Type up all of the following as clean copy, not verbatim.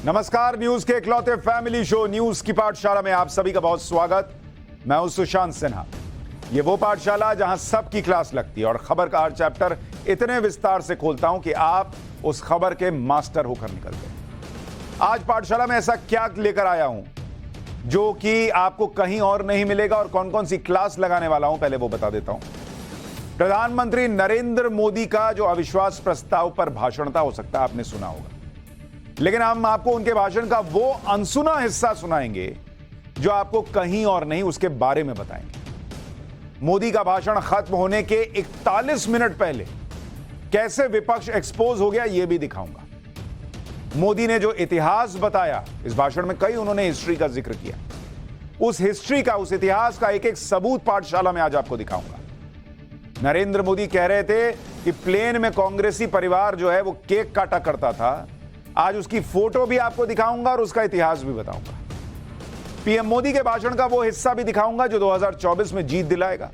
नमस्कार, न्यूज के इकलौते फैमिली शो न्यूज की पाठशाला में आप सभी का बहुत स्वागत। मैं हूं सुशांत सिन्हा। ये वो पाठशाला जहां सबकी क्लास लगती है और खबर का हर चैप्टर इतने विस्तार से खोलता हूं कि आप उस खबर के मास्टर होकर निकलते हैं। आज पाठशाला में ऐसा क्या लेकर आया हूं जो कि आपको कहीं और नहीं मिलेगा और कौन कौन सी क्लास लगाने वाला हूं पहले वो बता देता हूं। प्रधानमंत्री नरेंद्र मोदी का जो अविश्वास प्रस्ताव पर भाषण था, हो सकता है आपने सुना होगा, लेकिन हम आपको उनके भाषण का वो अनसुना हिस्सा सुनाएंगे जो आपको कहीं और नहीं उसके बारे में बताएंगे। मोदी का भाषण खत्म होने के 41 मिनट पहले कैसे विपक्ष एक्सपोज हो गया यह भी दिखाऊंगा। मोदी ने जो इतिहास बताया इस भाषण में, कई उन्होंने हिस्ट्री का जिक्र किया, उस हिस्ट्री का, उस इतिहास का एक एक सबूत पाठशाला में आज आपको दिखाऊंगा। नरेंद्र मोदी कह रहे थे कि प्लेन में कांग्रेसी परिवार जो है वो केक काटा करता था, आज उसकी फोटो भी आपको दिखाऊंगा और उसका इतिहास भी बताऊंगा। पीएम मोदी के भाषण का वो हिस्सा भी दिखाऊंगा जो 2024 में जीत दिलाएगा।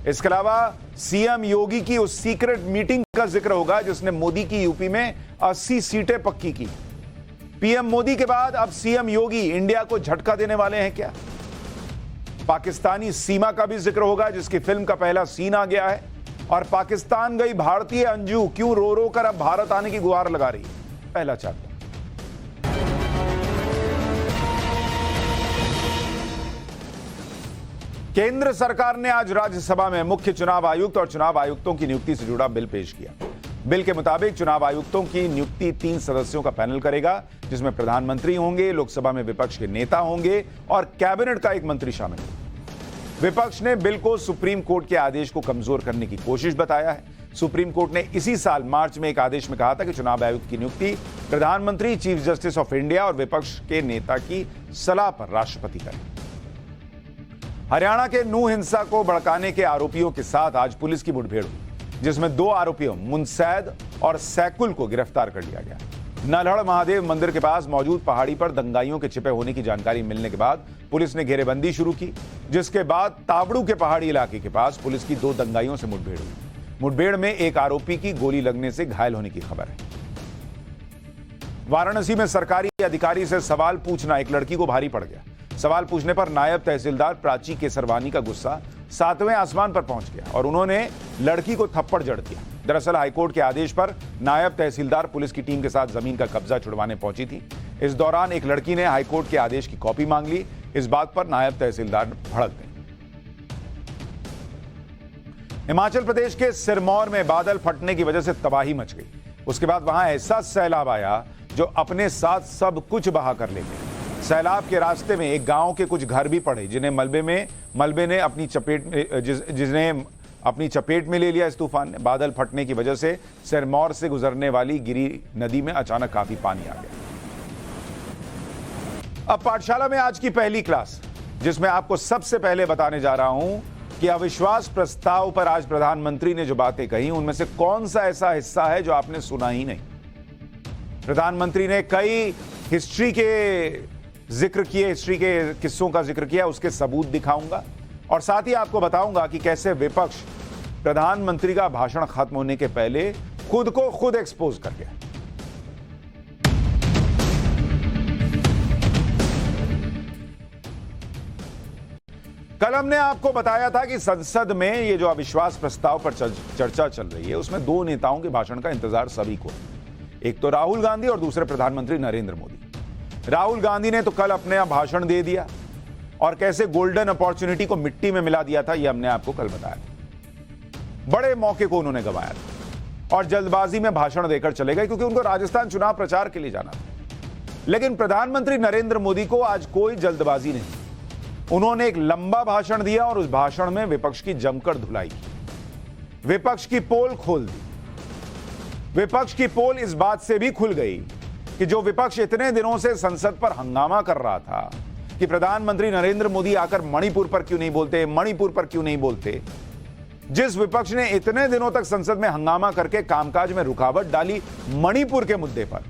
इसके अलावा सीएम योगी की उस सीक्रेट मीटिंग का जिक्र होगा जिसने मोदी की यूपी में 80 सीटें पक्की की। पीएम मोदी के बाद अब सीएम योगी इंडिया को झटका देने वाले हैं क्या? पाकिस्तानी सीमा का भी जिक्र होगा जिसकी फिल्म का पहला सीन आ गया है। और पाकिस्तान गई भारतीय अंजू क्यों रो रो कर अब भारत आने की गुहार लगा रही है, पहला चैप्टर। केंद्र सरकार ने आज राज्यसभा में मुख्य चुनाव आयुक्त और चुनाव आयुक्तों की नियुक्ति से जुड़ा बिल पेश किया। बिल के मुताबिक चुनाव आयुक्तों की नियुक्ति 3 सदस्यों का पैनल करेगा जिसमें प्रधानमंत्री होंगे, लोकसभा में विपक्ष के नेता होंगे और कैबिनेट का एक मंत्री शामिल होगा। विपक्ष ने बिल को सुप्रीम कोर्ट के आदेश को कमजोर करने की कोशिश बताया है। सुप्रीम कोर्ट ने इसी साल मार्च में एक आदेश में कहा था कि चुनाव आयुक्त की नियुक्ति प्रधानमंत्री, चीफ जस्टिस ऑफ इंडिया और विपक्ष के नेता की सलाह पर राष्ट्रपति करें। हरियाणा के नूह हिंसा को भड़काने के आरोपियों के साथ आज पुलिस की मुठभेड़ हुई जिसमें 2 आरोपियों मुनसैद और सैकुल को गिरफ्तार कर लिया गया। नल्हड़ महादेव मंदिर के पास मौजूद पहाड़ी पर दंगाइयों के छिपे होने की जानकारी मिलने के बाद पुलिस ने घेरेबंदी शुरू की, जिसके बाद ताबड़ू के पहाड़ी इलाके के पास पुलिस की 2 दंगाइयों से मुठभेड़ हुई। मुठभेड़ में एक आरोपी की गोली लगने से घायल होने की खबर है। वाराणसी में सरकारी अधिकारी से सवाल पूछना एक लड़की को भारी पड़ गया। सवाल पूछने पर नायब तहसीलदार प्राची केसरवानी का गुस्सा 7वें आसमान पर पहुंच गया और उन्होंने लड़की को थप्पड़ जड़ दिया। दरअसल हाईकोर्ट के आदेश पर नायब तहसीलदार पुलिस की टीम के साथ जमीन का कब्जा छुड़वाने पहुंची थी। इस दौरान एक लड़की ने हाईकोर्ट के आदेश की कॉपी मांग ली। इस बात पर नायब तहसीलदार भड़क गए। हिमाचल प्रदेश के सिरमौर में बादल फटने की वजह से तबाही मच गई। उसके बाद वहां ऐसा सैलाब आया जो अपने साथ सब कुछ बहा कर ले गया। सैलाब के रास्ते में एक गांव के कुछ घर भी पड़े जिन्हें मलबे ने अपनी चपेट में ले लिया। इस तूफान ने बादल फटने की वजह से सिरमौर से गुजरने वाली गिरी नदी में अचानक काफी पानी आ गया। अब पाठशाला में आज की पहली क्लास, जिसमें आपको सबसे पहले बताने जा रहा हूं कि अविश्वास प्रस्ताव पर आज प्रधानमंत्री ने जो बातें कही उनमें से कौन सा ऐसा हिस्सा है जो आपने सुना ही नहीं। प्रधानमंत्री ने कई हिस्ट्री के जिक्र किए, हिस्ट्री के किस्सों का जिक्र किया, उसके सबूत दिखाऊंगा और साथ ही आपको बताऊंगा कि कैसे विपक्ष प्रधानमंत्री का भाषण खत्म होने के पहले खुद को खुद एक्सपोज कर गया। कल हमने आपको बताया था कि संसद में ये जो अविश्वास प्रस्ताव पर चर्चा चल रही है उसमें 2 नेताओं के भाषण का इंतजार सभी को है। एक तो राहुल गांधी और दूसरे प्रधानमंत्री नरेंद्र मोदी। राहुल गांधी ने तो कल अपने भाषण दे दिया और कैसे गोल्डन अपॉर्चुनिटी को मिट्टी में मिला दिया था, यह हमने आपको कल बताया था। बड़े मौके को उन्होंने गंवाया था और जल्दबाजी में भाषण देकर चले गए क्योंकि उनको राजस्थान चुनाव प्रचार के लिए जाना था। लेकिन प्रधानमंत्री नरेंद्र मोदी को आज कोई जल्दबाजी नहीं। उन्होंने एक लंबा भाषण दिया और उस भाषण में विपक्ष की जमकर धुलाई की। विपक्ष की पोल खोल दी। विपक्ष की पोल इस बात से भी खुल गई कि जो विपक्ष इतने दिनों से संसद पर हंगामा कर रहा था कि प्रधानमंत्री नरेंद्र मोदी आकर मणिपुर पर क्यों नहीं बोलते, मणिपुर पर क्यों नहीं बोलते, जिस विपक्ष ने इतने दिनों तक संसद में हंगामा करके कामकाज में रुकावट डाली मणिपुर के मुद्दे पर,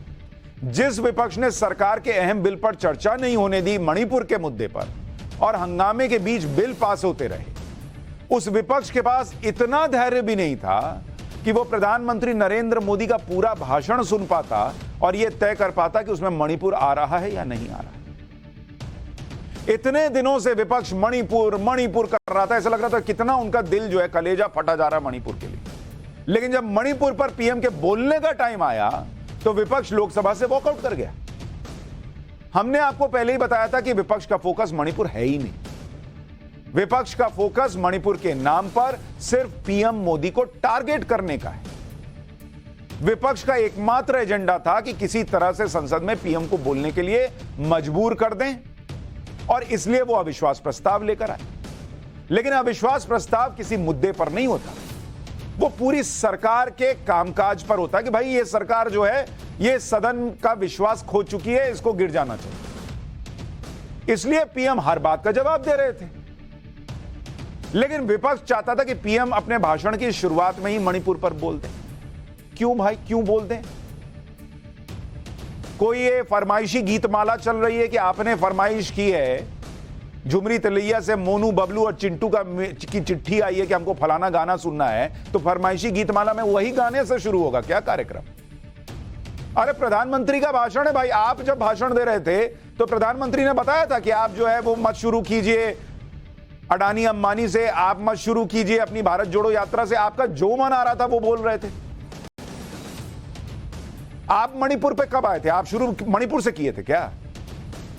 जिस विपक्ष ने सरकार के अहम बिल पर चर्चा नहीं होने दी मणिपुर के मुद्दे पर और हंगामे के बीच बिल पास होते रहे, उस विपक्ष के पास इतना धैर्य भी नहीं था कि वो प्रधानमंत्री नरेंद्र मोदी का पूरा भाषण सुन पाता और यह तय कर पाता कि उसमें मणिपुर आ रहा है या नहीं आ रहा है। इतने दिनों से विपक्ष मणिपुर मणिपुर कर रहा था, ऐसा लग रहा था कितना उनका दिल जो है कलेजा फटा जा रहा है मणिपुर के लिए। लेकिन जब मणिपुर पर पीएम के बोलने का टाइम आया तो विपक्ष लोकसभा से वॉकआउट कर गया। हमने आपको पहले ही बताया था कि विपक्ष का फोकस मणिपुर है ही नहीं। विपक्ष का फोकस मणिपुर के नाम पर सिर्फ पीएम मोदी को टारगेट करने का है। विपक्ष का एकमात्र एजेंडा था कि किसी तरह से संसद में पीएम को बोलने के लिए मजबूर कर दें और इसलिए वो अविश्वास प्रस्ताव लेकर आए। लेकिन अविश्वास प्रस्ताव किसी मुद्दे पर नहीं होता, वो पूरी सरकार के कामकाज पर होता है कि भाई ये सरकार जो है ये सदन का विश्वास खो चुकी है, इसको गिर जाना चाहिए। इसलिए पीएम हर बात का जवाब दे रहे थे। लेकिन विपक्ष चाहता था कि पीएम अपने भाषण की शुरुआत में ही मणिपुर पर बोल दें। क्यों भाई, क्यों बोल दें? कोई ये फरमाइशी गीतमाला चल रही है कि आपने फरमाइश की है, झुमरी तलैया से मोनू बबलू और चिंटू की चिट्ठी आई है कि हमको फलाना गाना सुनना है, तो फरमाइशी गीतमाला में वही गाने से शुरू होगा क्या कार्यक्रम? अरे प्रधानमंत्री का भाषण है भाई। आप जब भाषण दे रहे थे तो प्रधानमंत्री ने बताया था कि आप जो है वो मत शुरू कीजिए अडानी अंबानी से, आप मत शुरू कीजिए अपनी भारत जोड़ो यात्रा से। आपका जो मन आ रहा था वो बोल रहे थे। आप मणिपुर पे कब आए थे? आप शुरू मणिपुर से किए थे क्या?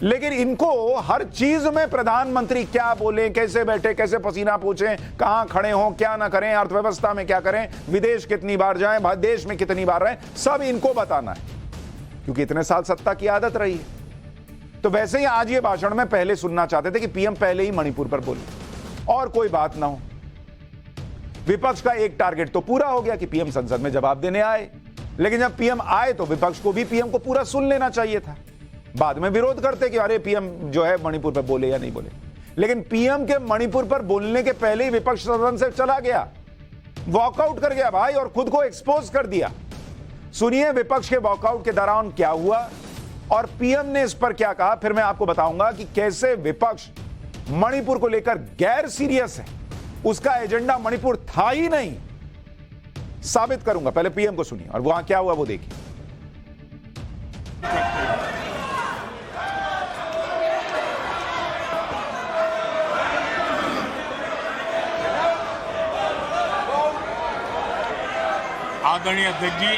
लेकिन इनको हर चीज में प्रधानमंत्री क्या बोले, कैसे बैठे, कैसे पसीना पोंछे, कहां खड़े हों, क्या ना करें, अर्थव्यवस्था में क्या करें, विदेश कितनी बार जाएं, देश में कितनी बार रहें, सब इनको बताना है, क्योंकि इतने साल सत्ता की आदत रही है। तो वैसे ही आज ये भाषण में पहले सुनना चाहते थे कि पीएम पहले ही मणिपुर पर बोले और कोई बात ना हो। विपक्ष का एक टारगेट तो पूरा हो गया कि पीएम संसद में जवाब देने आए। लेकिन जब पीएम आए तो विपक्ष को भी पीएम को पूरा सुन लेना चाहिए था। बाद में विरोध करते कि अरे पीएम जो है मणिपुर पर बोले या नहीं बोले। लेकिन पीएम के मणिपुर पर बोलने के पहले ही विपक्ष सदन से चला गया, वॉकआउट कर गया भाई, और खुद को एक्सपोज कर दिया। सुनिए विपक्ष के वॉकआउट के दौरान क्या हुआ और पीएम ने इस पर क्या कहा। फिर मैं आपको बताऊंगा कि कैसे विपक्ष मणिपुर को लेकर गैर सीरियस है, उसका एजेंडा मणिपुर था ही नहीं, साबित करूंगा। पहले पीएम को सुनिए और वहां क्या हुआ वो देखिए। आदरणीय अध्यक्ष जी,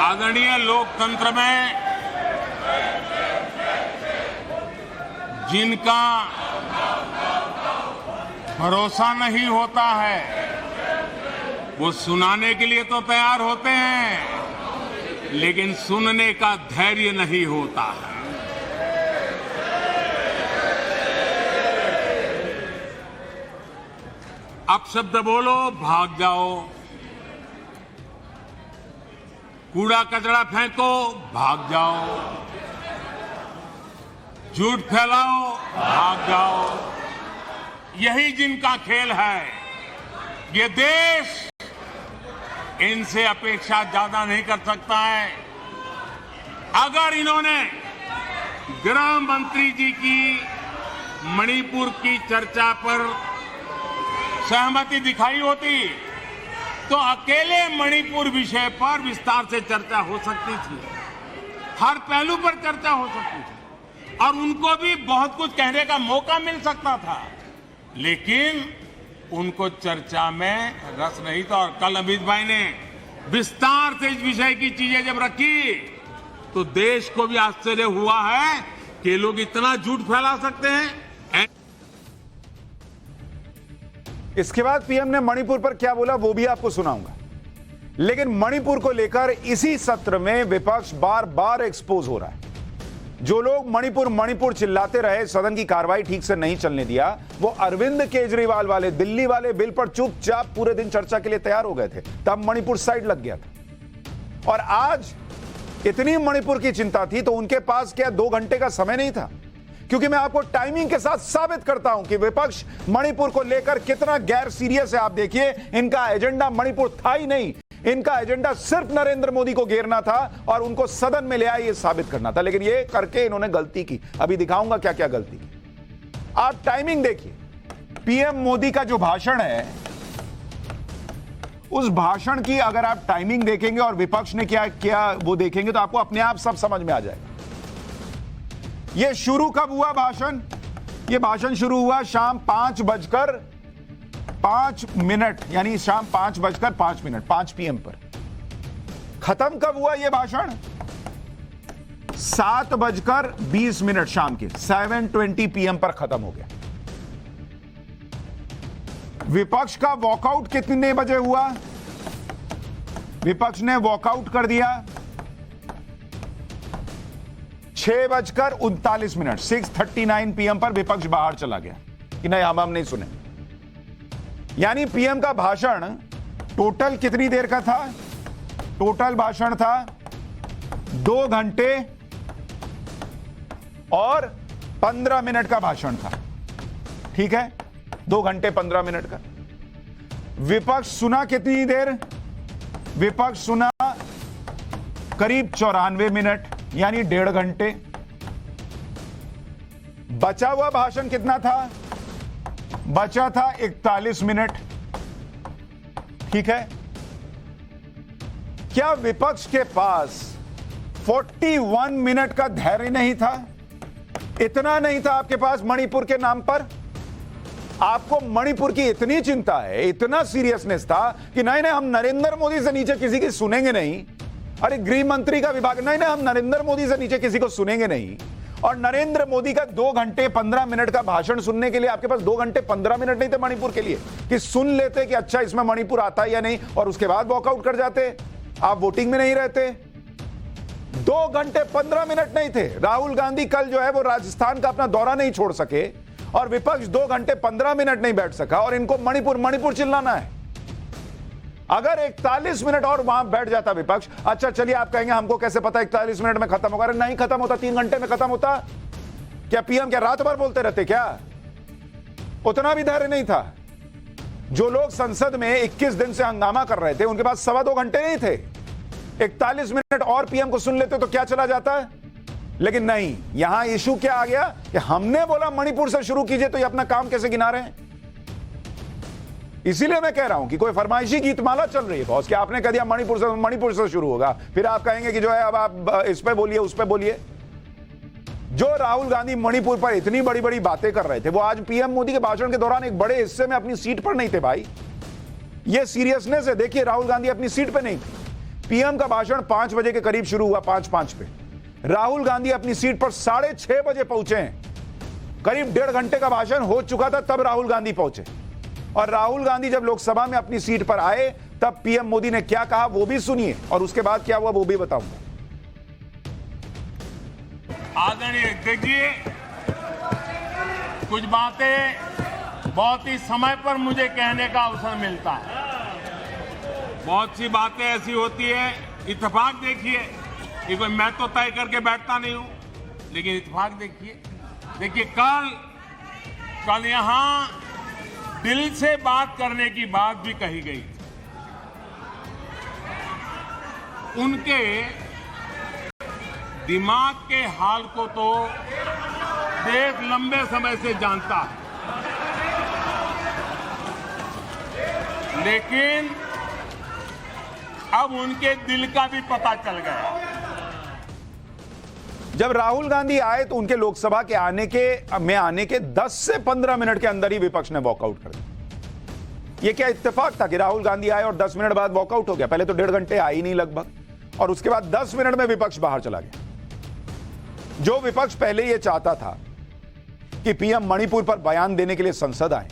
आदरणीय लोकतंत्र में जिनका भरोसा नहीं होता है वो सुनाने के लिए तो तैयार होते हैं, लेकिन सुनने का धैर्य नहीं होता है। अपशब्द बोलो, भाग जाओ, कूड़ा कचरा फेंको, भाग जाओ, झूठ फैलाओ, भाग जाओ। यही जिनका खेल है। ये देश इनसे अपेक्षा ज्यादा नहीं कर सकता है। अगर इन्होंने गृह मंत्री जी की मणिपुर की चर्चा पर सहमति दिखाई होती तो अकेले मणिपुर विषय पर विस्तार से चर्चा हो सकती थी, हर पहलू पर चर्चा हो सकती थी और उनको भी बहुत कुछ कहने का मौका मिल सकता था। लेकिन उनको चर्चा में रस नहीं था। और कल अमित भाई ने विस्तार से इस विषय की चीजें जब रखी तो देश को भी आश्चर्य हुआ है कि लोग इतना झूठ फैला सकते हैं। इसके बाद पीएम ने मणिपुर पर क्या बोला वो भी आपको सुनाऊंगा। लेकिन मणिपुर को लेकर इसी सत्र में विपक्ष बार बार एक्सपोज हो रहा है। जो लोग मणिपुर मणिपुर चिल्लाते रहे, सदन की कार्रवाई ठीक से नहीं चलने दिया, वो अरविंद केजरीवाल वाले दिल्ली वाले बिल पर चुपचाप पूरे दिन चर्चा के लिए तैयार हो गए थे। तब मणिपुर साइड लग गया था। और आज इतनी मणिपुर की चिंता थी तो उनके पास क्या 2 घंटे का समय नहीं था? क्योंकि मैं आपको टाइमिंग के साथ साबित करता हूं कि विपक्ष मणिपुर को लेकर कितना गैर सीरियस है। आप देखिए, इनका एजेंडा मणिपुर था ही नहीं, इनका एजेंडा सिर्फ नरेंद्र मोदी को घेरना था और उनको सदन में ले आए ये साबित करना था। लेकिन ये करके इन्होंने गलती की। अभी दिखाऊंगा क्या क्या गलती की। आप टाइमिंग देखिए, पीएम मोदी का जो भाषण है, उस भाषण की अगर आप टाइमिंग देखेंगे और विपक्ष ने क्या किया वो देखेंगे तो आपको अपने आप सब समझ में आ जाएगा। यह शुरू कब हुआ भाषण? यह भाषण शुरू हुआ शाम 5:05 यानी शाम 5:05 5 PM पर। खत्म कब हुआ यह भाषण? 7:20 शाम के 7:20 PM पर खत्म हो गया। विपक्ष का वॉकआउट कितने बजे हुआ? विपक्ष ने वॉकआउट कर दिया 6:39 6:39 PM पर विपक्ष बाहर चला गया कि नहीं, हम नहीं सुने। यानी पीएम का भाषण टोटल कितनी देर का था? टोटल भाषण था 2 घंटे और 15 मिनट का भाषण था। ठीक है, 2 घंटे 15 मिनट का। विपक्ष सुना कितनी देर? विपक्ष सुना करीब 94 मिनट यानी 1.5 घंटे। बचा हुआ भाषण कितना था? बचा था 41 मिनट। ठीक है, क्या विपक्ष के पास 41 मिनट का धैर्य नहीं था? इतना नहीं था आपके पास मणिपुर के नाम पर? आपको मणिपुर की इतनी चिंता है, इतना सीरियसनेस था कि नहीं नहीं हम नरेंद्र मोदी से नीचे किसी की सुनेंगे नहीं। अरे गृह मंत्री का विभाग, नहीं नहीं हम नरेंद्र मोदी से नीचे किसी को सुनेंगे नहीं। और नरेंद्र मोदी का 2 घंटे 15 मिनट का भाषण सुनने के लिए आपके पास 2 घंटे 15 मिनट नहीं थे मणिपुर के लिए कि सुन लेते कि अच्छा इसमें मणिपुर आता है या नहीं, और उसके बाद वॉकआउट कर जाते, आप वोटिंग में नहीं रहते। 2 घंटे 15 मिनट नहीं थे। राहुल गांधी कल जो है वो राजस्थान का अपना दौरा नहीं छोड़ सके और विपक्ष 2 घंटे 15 मिनट नहीं बैठ सका और इनको मणिपुर मणिपुर चिल्लाना है। अगर 41 मिनट और वहां बैठ जाता विपक्ष, अच्छा चलिए आप कहेंगे हमको कैसे पता 41 मिनट में खत्म होगा? नहीं खत्म होता, 3 घंटे में खत्म होता। क्या पीएम क्या रात भर बोलते रहते क्या? उतना भी धैर्य नहीं था। जो लोग संसद में 21 दिन से हंगामा कर रहे थे उनके पास 2.25 घंटे नहीं थे। 41 मिनट और पीएम को सुन लेते तो क्या चला जाता है? लेकिन नहीं, यहां इशू क्या आ गया कि हमने बोला मणिपुर से शुरू कीजिए तो ये अपना काम कैसे गिना रहे हैं। इसीलिए मैं कह रहा हूं कि कोई फरमाइशी गीतमाला चल रही है बॉस कि आपने कह दिया मणिपुर से शुरू होगा, फिर आप कहेंगे कि जो है अब आप इस पे बोलिए उस पे बोलिए। जो राहुल गांधी मणिपुर पर इतनी बड़ी बड़ी बातें कर रहे थे वो आज पीएम मोदी के भाषण के दौरान एक बड़े हिस्से में अपनी सीट पर नहीं थे। भाई ये सीरियसनेस है। देखिए राहुल गांधी अपनी सीट पे नहीं थे। पीएम का भाषण 5 बजे के करीब शुरू हुआ, 5:05 पे। राहुल गांधी अपनी सीट पर 6:30 बजे पहुंचे हैं। करीब 1.5 घंटे का भाषण हो चुका था तब राहुल गांधी पहुंचे। और राहुल गांधी जब लोकसभा में अपनी सीट पर आए तब पीएम मोदी ने क्या कहा वो भी सुनिए और उसके बाद क्या हुआ वो भी बताऊंगा। आदरणीय, देखिए कुछ बातें बहुत ही समय पर मुझे कहने का अवसर मिलता है। बहुत सी बातें ऐसी होती है, इत्तेफाक देखिए कि कोई मैं तो तय करके बैठता नहीं हूं, लेकिन इत्तेफाक देखिए कल यहां दिल से बात करने की बात भी कही गई। उनके दिमाग के हाल को तो देश लंबे समय से जानता है, लेकिन अब उनके दिल का भी पता चल गया। जब राहुल गांधी आए तो उनके लोकसभा के आने के 10 से 15 मिनट के अंदर ही विपक्ष ने वॉकआउट कर दिया। यह क्या इत्तेफाक था कि राहुल गांधी आए और 10 मिनट बाद वॉकआउट हो गया? पहले तो 1.5 घंटे आई नहीं लगभग, और उसके बाद 10 मिनट में विपक्ष बाहर चला गया। जो विपक्ष पहले यह चाहता था कि पीएम मणिपुर पर बयान देने के लिए संसद आए,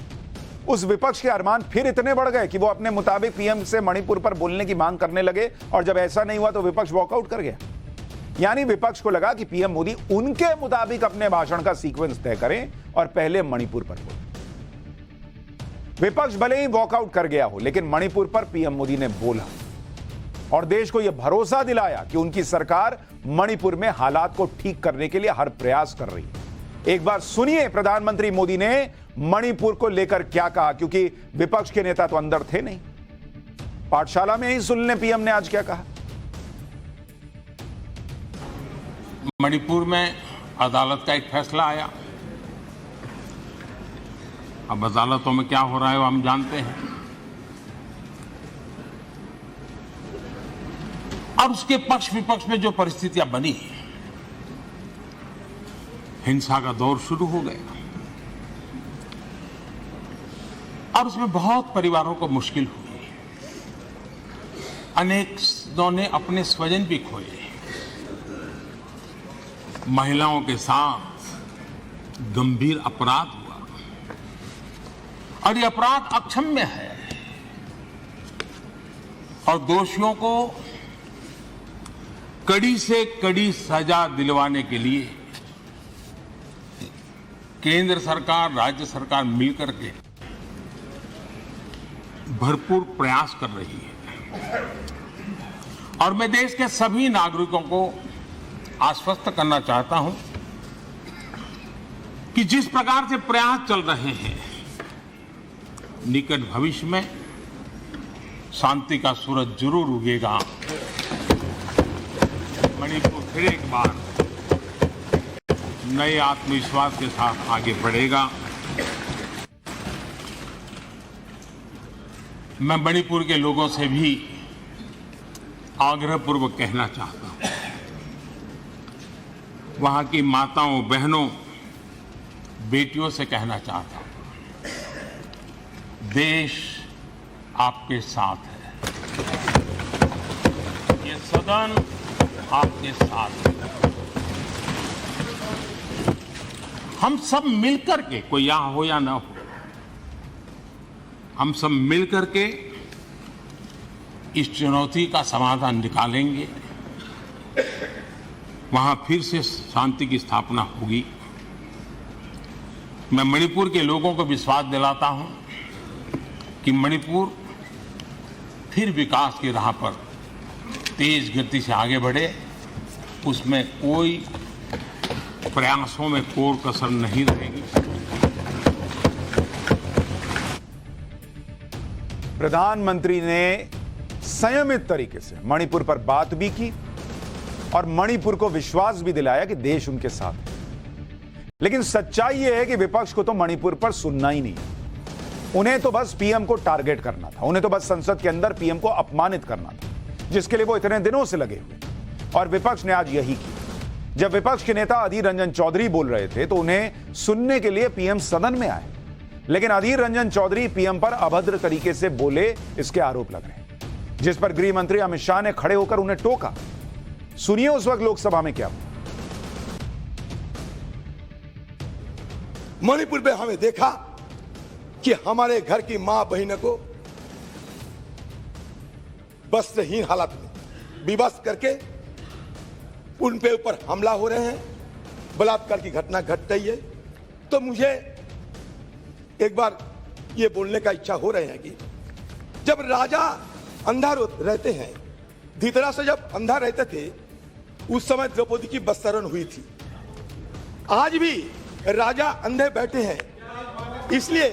उस विपक्ष के अरमान फिर इतने बढ़ गए कि वो अपने मुताबिक पीएम से मणिपुर पर बोलने की मांग करने लगे, और जब ऐसा नहीं हुआ तो विपक्ष वॉकआउट कर गया। यानी विपक्ष को लगा कि पीएम मोदी उनके मुताबिक अपने भाषण का सीक्वेंस तय करें और पहले मणिपुर पर बोले। विपक्ष भले ही वॉकआउट कर गया हो, लेकिन मणिपुर पर पीएम मोदी ने बोला और देश को यह भरोसा दिलाया कि उनकी सरकार मणिपुर में हालात को ठीक करने के लिए हर प्रयास कर रही है। एक बार सुनिए प्रधानमंत्री मोदी ने मणिपुर को लेकर क्या कहा, क्योंकि विपक्ष के नेता तो अंदर थे नहीं। पाठशाला में ही सुन लें पीएम ने आज क्या कहा। मणिपुर में अदालत का एक फैसला आया। अब अदालतों में क्या हो रहा है वो हम जानते हैं। अब उसके पक्ष विपक्ष में जो परिस्थितियां बनी, हिंसा का दौर शुरू हो गया। अब उसमें बहुत परिवारों को मुश्किल हुई, अनेकों ने अपने स्वजन भी खोए, महिलाओं के साथ गंभीर अपराध हुआ और ये अपराध अक्षम्य है और दोषियों को कड़ी से कड़ी सजा दिलवाने के लिए केंद्र सरकार, राज्य सरकार मिलकर के भरपूर प्रयास कर रही है। और मैं देश के सभी नागरिकों को आश्वस्त करना चाहता हूं कि जिस प्रकार से प्रयास चल रहे हैं, निकट भविष्य में शांति का सूरज जरूर उगेगा। मणिपुर फिर एक बार नए आत्मविश्वास के साथ आगे बढ़ेगा। मैं मणिपुर के लोगों से भी आग्रहपूर्वक कहना चाहता हूं, वहां की माताओं, बहनों, बेटियों से कहना चाहता हूं, देश आपके साथ है। ये सदन आपके साथ है। हम सब मिलकर के, कोई यहां हो या ना हो, हम सब मिलकर के इस चुनौती का समाधान निकालेंगे। वहां फिर से शांति की स्थापना होगी। मैं मणिपुर के लोगों को विश्वास दिलाता हूं कि मणिपुर फिर विकास की राह पर तेज गति से आगे बढ़े। उसमें कोई प्रयासों में कोर कसर नहीं रहेगी। प्रधानमंत्री ने संयमित तरीके से मणिपुर पर बात भी की और मणिपुर को विश्वास भी दिलाया कि देश उनके साथ है। लेकिन सच्चाई यह है कि विपक्ष को तो मणिपुर पर सुनना ही नहीं। उन्हें तो बस पीएम को टारगेट करना था, उन्हें तो बस संसद के अंदर पीएम को अपमानित करना था, जिसके लिए वो इतने दिनों से लगे हुए। और विपक्ष ने आज यही किया। जब विपक्ष के नेता अधीर रंजन चौधरी बोल रहे थे तो उन्हें सुनने के लिए पीएम सदन में आए, लेकिन अधीर रंजन चौधरी पीएम पर अभद्र तरीके से बोले, इसके आरोप लग रहे हैं, जिस पर गृह मंत्री अमित शाह ने खड़े होकर उन्हें टोका। सुनिए उस वक्त लोकसभा में क्या हुआ। मणिपुर में हमें देखा कि हमारे घर की मां बहनों को वस्त्रहीन हालत में विवश करके उन पे ऊपर हमला हो रहे हैं, बलात्कार की घटना घट रही है। तो मुझे एक बार ये बोलने का इच्छा हो रहे हैं कि जब राजा अंधा रहते हैं, धृतराष्ट्र जब अंधा रहते थे, उस समय द्रौपदी की वस्त्रण हुई थी। आज भी राजा अंधे बैठे हैं, इसलिए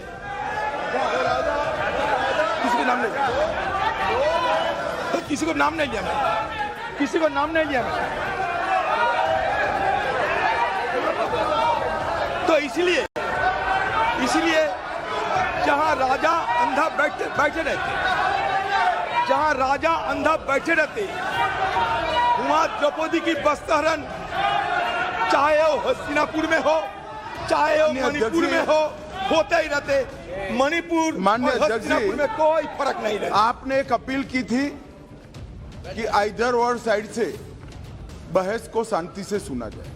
किसी को नाम नहीं लिया मैं, किसी को नाम नहीं लिया मैं। तो इसलिए जहां राजा अंधा बैठे रहते, जहां राजा अंधा बैठे रहते, वहां द्रौपदी की वस्त्रहरण, चाहे वो हस्तिनापुर में हो, चाहे वो मणिपुर में हो, होते ही रहते। मणिपुर और हस्तिनापुर में कोई फर्क नहीं रहता। आपने एक अपील की थी कि आइदर और साइड से बहस को शांति से सुना जाए।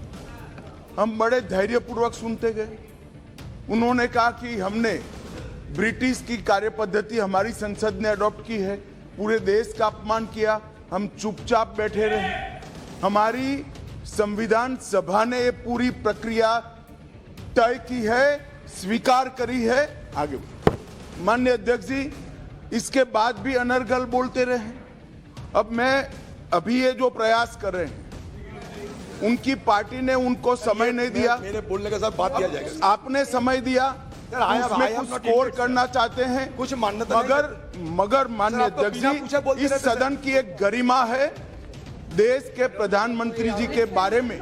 हम बड़े धैर्यपूर्वक सुनते गए। उन्होंने कहा कि हमने ब्रिटिश की कार्यपद्धति हमारी संसद ने अडॉप्ट की है, पूरे देश का अपमान किया, हम चुपचाप बैठे रहे। हमारी संविधान सभा ने ये पूरी प्रक्रिया तय की है, स्वीकार करी है। आगे माननीय अध्यक्ष जी, इसके बाद भी अनर्गल बोलते रहे। अब मैं अभी ये जो प्रयास कर रहे हैं, उनकी पार्टी ने उनको समय नहीं दिया। मेरे बोलने के साथ बात किया जाएगा। आपने समय दिया, उसमें कुछ स्कोर करना चाहते हैं, कुछ मान्यता मगर माननीय अध्यक्ष जी, इस सदन की एक गरिमा है। देश के प्रधानमंत्री जी के बारे में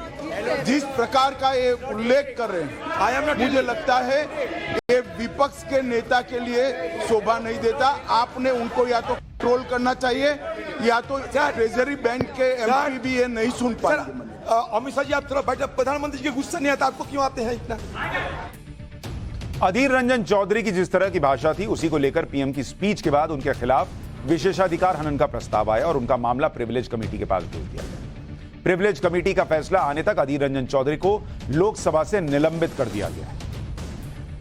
जिस प्रकार का ये उल्लेख कर रहे हैं, मुझे लगता है ये विपक्ष के नेता के लिए शोभा नहीं देता। आपने उनको या तो कंट्रोल करना चाहिए या तो ट्रेजरी बैंक के एमपी भी ये नहीं सुन पाएंगे। अमित शाह जी, आप थोड़ा बैठे। प्रधानमंत्री जी के गुस्सा नहीं आता आपको, क्यों आते हैं इतना? अधीर रंजन चौधरी की जिस तरह की भाषा थी, उसी को लेकर पीएम की स्पीच के बाद उनके खिलाफ विशेषाधिकार हनन का प्रस्ताव आया और उनका मामला प्रिविलेज कमेटी के पास भेज दिया गया। प्रिविलेज कमेटी का फैसला आने तक अधीर रंजन चौधरी को लोकसभा से निलंबित कर दिया गया।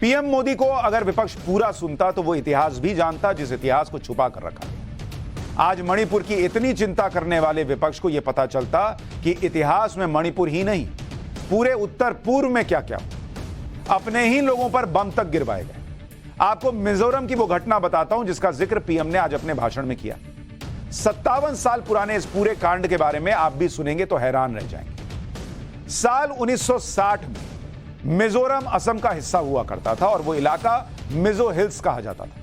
पीएम मोदी को अगर विपक्ष पूरा सुनता तो वो इतिहास भी जानता, जिस इतिहास को छुपा कर रखा गया। आज मणिपुर की इतनी चिंता करने वाले विपक्ष को यह पता चलता कि इतिहास में मणिपुर ही नहीं, पूरे उत्तर पूर्व में क्या क्या अपने ही लोगों पर बम तक गिरवाए गए। आपको मिजोरम की वो घटना बताता हूं जिसका जिक्र पीएम ने आज अपने भाषण में किया। 57 साल पुराने इस पूरे कांड के बारे में आप भी सुनेंगे तो हैरान रह जाएंगे। साल 1960 में मिजोरम असम का हिस्सा हुआ करता था और वो इलाका मिजो हिल्स कहा जाता था।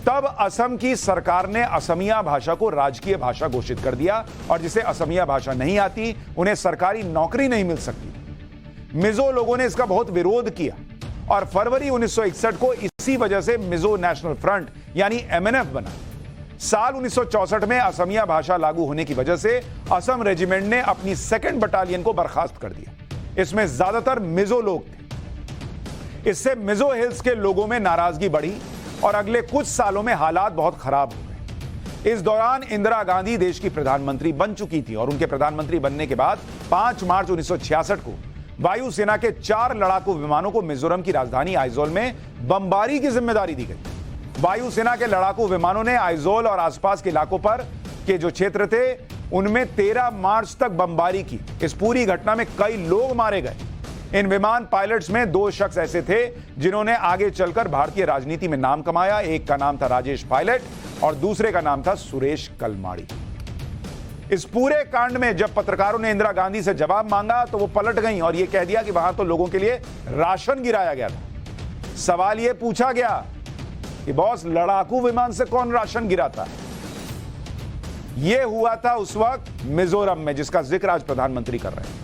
तब असम की सरकार ने असमिया भाषा को राजकीय भाषा घोषित कर दिया और जिसे असमिया भाषा नहीं आती उन्हें सरकारी नौकरी नहीं मिल सकती। मिजो लोगों ने इसका बहुत विरोध किया और फरवरी 1961 को इसी वजह से मिजो नेशनल फ्रंट यानी एमएनएफ बना। साल 1964 में असमिया भाषा लागू होने की वजह से असम रेजिमेंट ने अपनी 2nd बटालियन को बर्खास्त कर दिया। इसमें ज्यादातर मिजो लोग थे। इससे मिजो हिल्स के लोगों में नाराजगी बढ़ी और अगले कुछ सालों में हालात बहुत खराब हो गए। इस दौरान इंदिरा गांधी देश की प्रधानमंत्री बन चुकी थी और उनके प्रधानमंत्री बनने के बाद 5 मार्च 1966 को वायुसेना के 4 लड़ाकू विमानों को मिजोरम की राजधानी आइजोल में बमबारी की जिम्मेदारी दी गई। वायुसेना के लड़ाकू विमानों ने आइजोल और आसपास के इलाकों पर के जो क्षेत्र थे उनमें 13 मार्च तक बमबारी की। इस पूरी घटना में कई लोग मारे गए। इन विमान पायलट्स में 2 शख्स ऐसे थे जिन्होंने आगे चलकर भारतीय राजनीति में नाम कमाया। एक का नाम था राजेश पायलट और दूसरे का नाम था सुरेश कलमाड़ी। इस पूरे कांड में जब पत्रकारों ने इंदिरा गांधी से जवाब मांगा तो वो पलट गईं और ये कह दिया कि वहां तो लोगों के लिए राशन गिराया गया था। सवाल ये पूछा गया कि बॉस, लड़ाकू विमान से कौन राशन गिराता है? ये हुआ था उस वक्त मिजोरम में, जिसका जिक्र आज प्रधानमंत्री कर रहे हैं।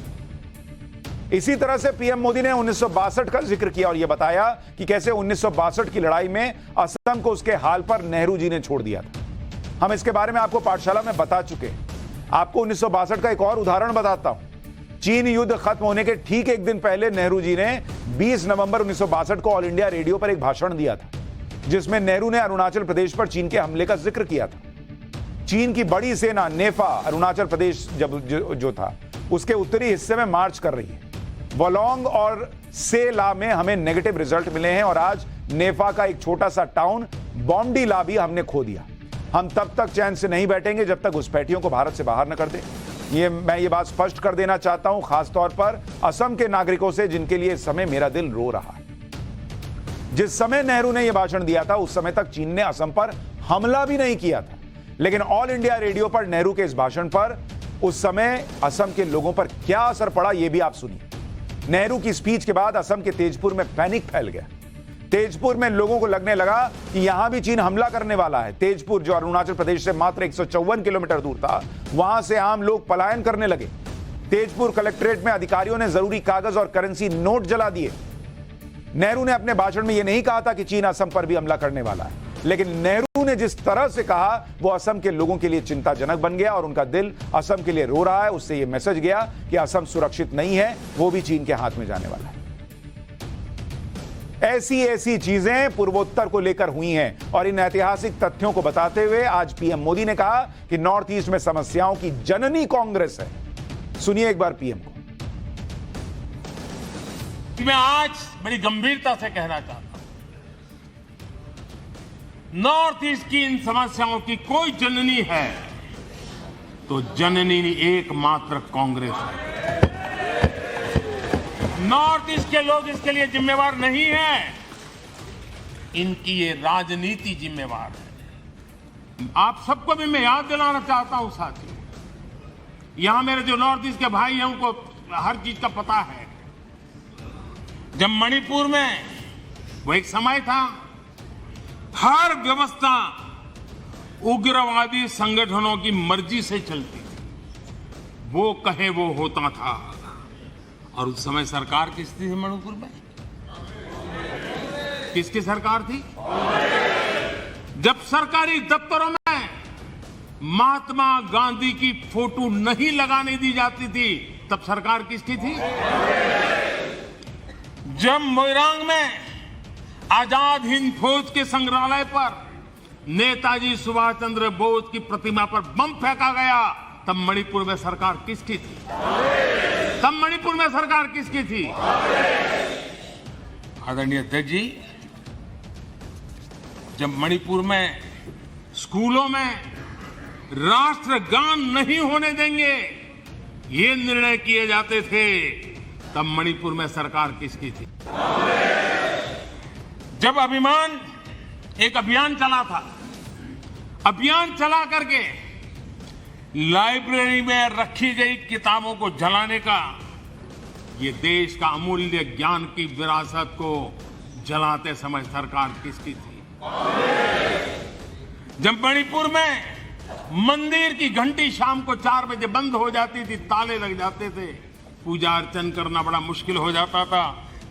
इसी तरह से पीएम मोदी ने 1962 का जिक्र किया और यह बताया कि कैसे 1962 की लड़ाई में असम को उसके हाल पर नेहरू जी ने छोड़ दिया था। हम इसके बारे में आपको पाठशाला में बता चुके हैं। आपको 1962 का एक और उदाहरण बताता हूं। चीन युद्ध खत्म होने के ठीक एक दिन पहले नेहरू जी ने 20 नवंबर 1962 को ऑल इंडिया रेडियो पर एक भाषण दिया था, जिसमें नेहरू ने अरुणाचल प्रदेश पर चीन के हमले का जिक्र किया था। चीन की बड़ी सेना नेफा अरुणाचल प्रदेश जो था उसके उत्तरी हिस्से में मार्च कर रही है। वोलोंग और सेला में हमें नेगेटिव रिजल्ट मिले हैं और आज नेफा का एक छोटा सा टाउन बॉम्डीला भी हमने खो दिया। हम तब तक चैन से नहीं बैठेंगे जब तक घुसपैठियों को भारत से बाहर न कर दें। मैं ये बात स्पष्ट कर देना चाहता हूं, खासतौर पर असम के नागरिकों से जिनके लिए इस समय मेरा दिल रो रहा है। जिस समय नेहरू ने यह भाषण दिया था उस समय तक चीन ने असम पर हमला भी नहीं किया था, लेकिन ऑल इंडिया रेडियो पर नेहरू के इस भाषण पर उस समय असम के लोगों पर क्या असर पड़ा यह भी आप सुनिए। नेहरू की स्पीच के बाद असम के तेजपुर में पैनिक फैल गया। तेजपुर में लोगों को लगने लगा कि यहां भी चीन हमला करने वाला है। तेजपुर जो अरुणाचल प्रदेश से मात्र 154 किलोमीटर दूर था, वहां से आम लोग पलायन करने लगे। तेजपुर कलेक्ट्रेट में अधिकारियों ने जरूरी कागज और करेंसी नोट जला दिए। नेहरू ने अपने भाषण में यह नहीं कहा था कि चीन असम पर भी हमला करने वाला है, लेकिन नेहरू ने जिस तरह से कहा वो असम के लोगों के लिए चिंताजनक बन गया और उनका दिल असम के लिए रो रहा है। उससे यह मैसेज गया कि असम सुरक्षित नहीं है, वो भी चीन के हाथ में जाने वाला है। ऐसी चीजें पूर्वोत्तर को लेकर हुई हैं और इन ऐतिहासिक तथ्यों को बताते हुए आज पीएम मोदी ने कहा कि नॉर्थ ईस्ट में समस्याओं की जननी कांग्रेस है। सुनिए एक बार पीएम को। मैं आज बड़ी गंभीरता से कहना चाहता हूं, नॉर्थ ईस्ट की इन समस्याओं की कोई जननी है तो जननी एकमात्र कांग्रेस है। नॉर्थ ईस्ट के लोग इसके लिए जिम्मेवार नहीं है, इनकी ये राजनीति जिम्मेवार है। आप सबको भी मैं याद दिलाना चाहता हूं साथियों, यहां मेरे जो नॉर्थ ईस्ट के भाई हैं उनको हर चीज का पता है। जब मणिपुर में वो एक समय था, हर व्यवस्था उग्रवादी संगठनों की मर्जी से चलती थी, वो कहे वो होता था। और उस समय सरकार किसकी थी मणिपुर में? किसकी सरकार थी? जब सरकारी दफ्तरों में महात्मा गांधी की फोटो नहीं लगाने दी जाती थी, तब सरकार किसकी थी? जब मोइरांग में आजाद हिंद फौज के संग्रहालय पर नेताजी सुभाष चंद्र बोस की प्रतिमा पर बम फेंका गया, तब मणिपुर में सरकार किसकी थी? तब मणिपुर में सरकार किसकी थी? आदरणीय अध्यक्ष जी, जब मणिपुर में स्कूलों में राष्ट्रगान नहीं होने देंगे, ये निर्णय किए जाते थे, तब मणिपुर में सरकार किसकी थी? जब एक अभियान चला था, अभियान चला करके लाइब्रेरी में रखी गई किताबों को जलाने का, ये देश का अमूल्य ज्ञान की विरासत को जलाते समय सरकार किसकी थी? जब मणिपुर में मंदिर की घंटी शाम को 4 बजे बंद हो जाती थी, ताले लग जाते थे, पूजा अर्चन करना बड़ा मुश्किल हो जाता था,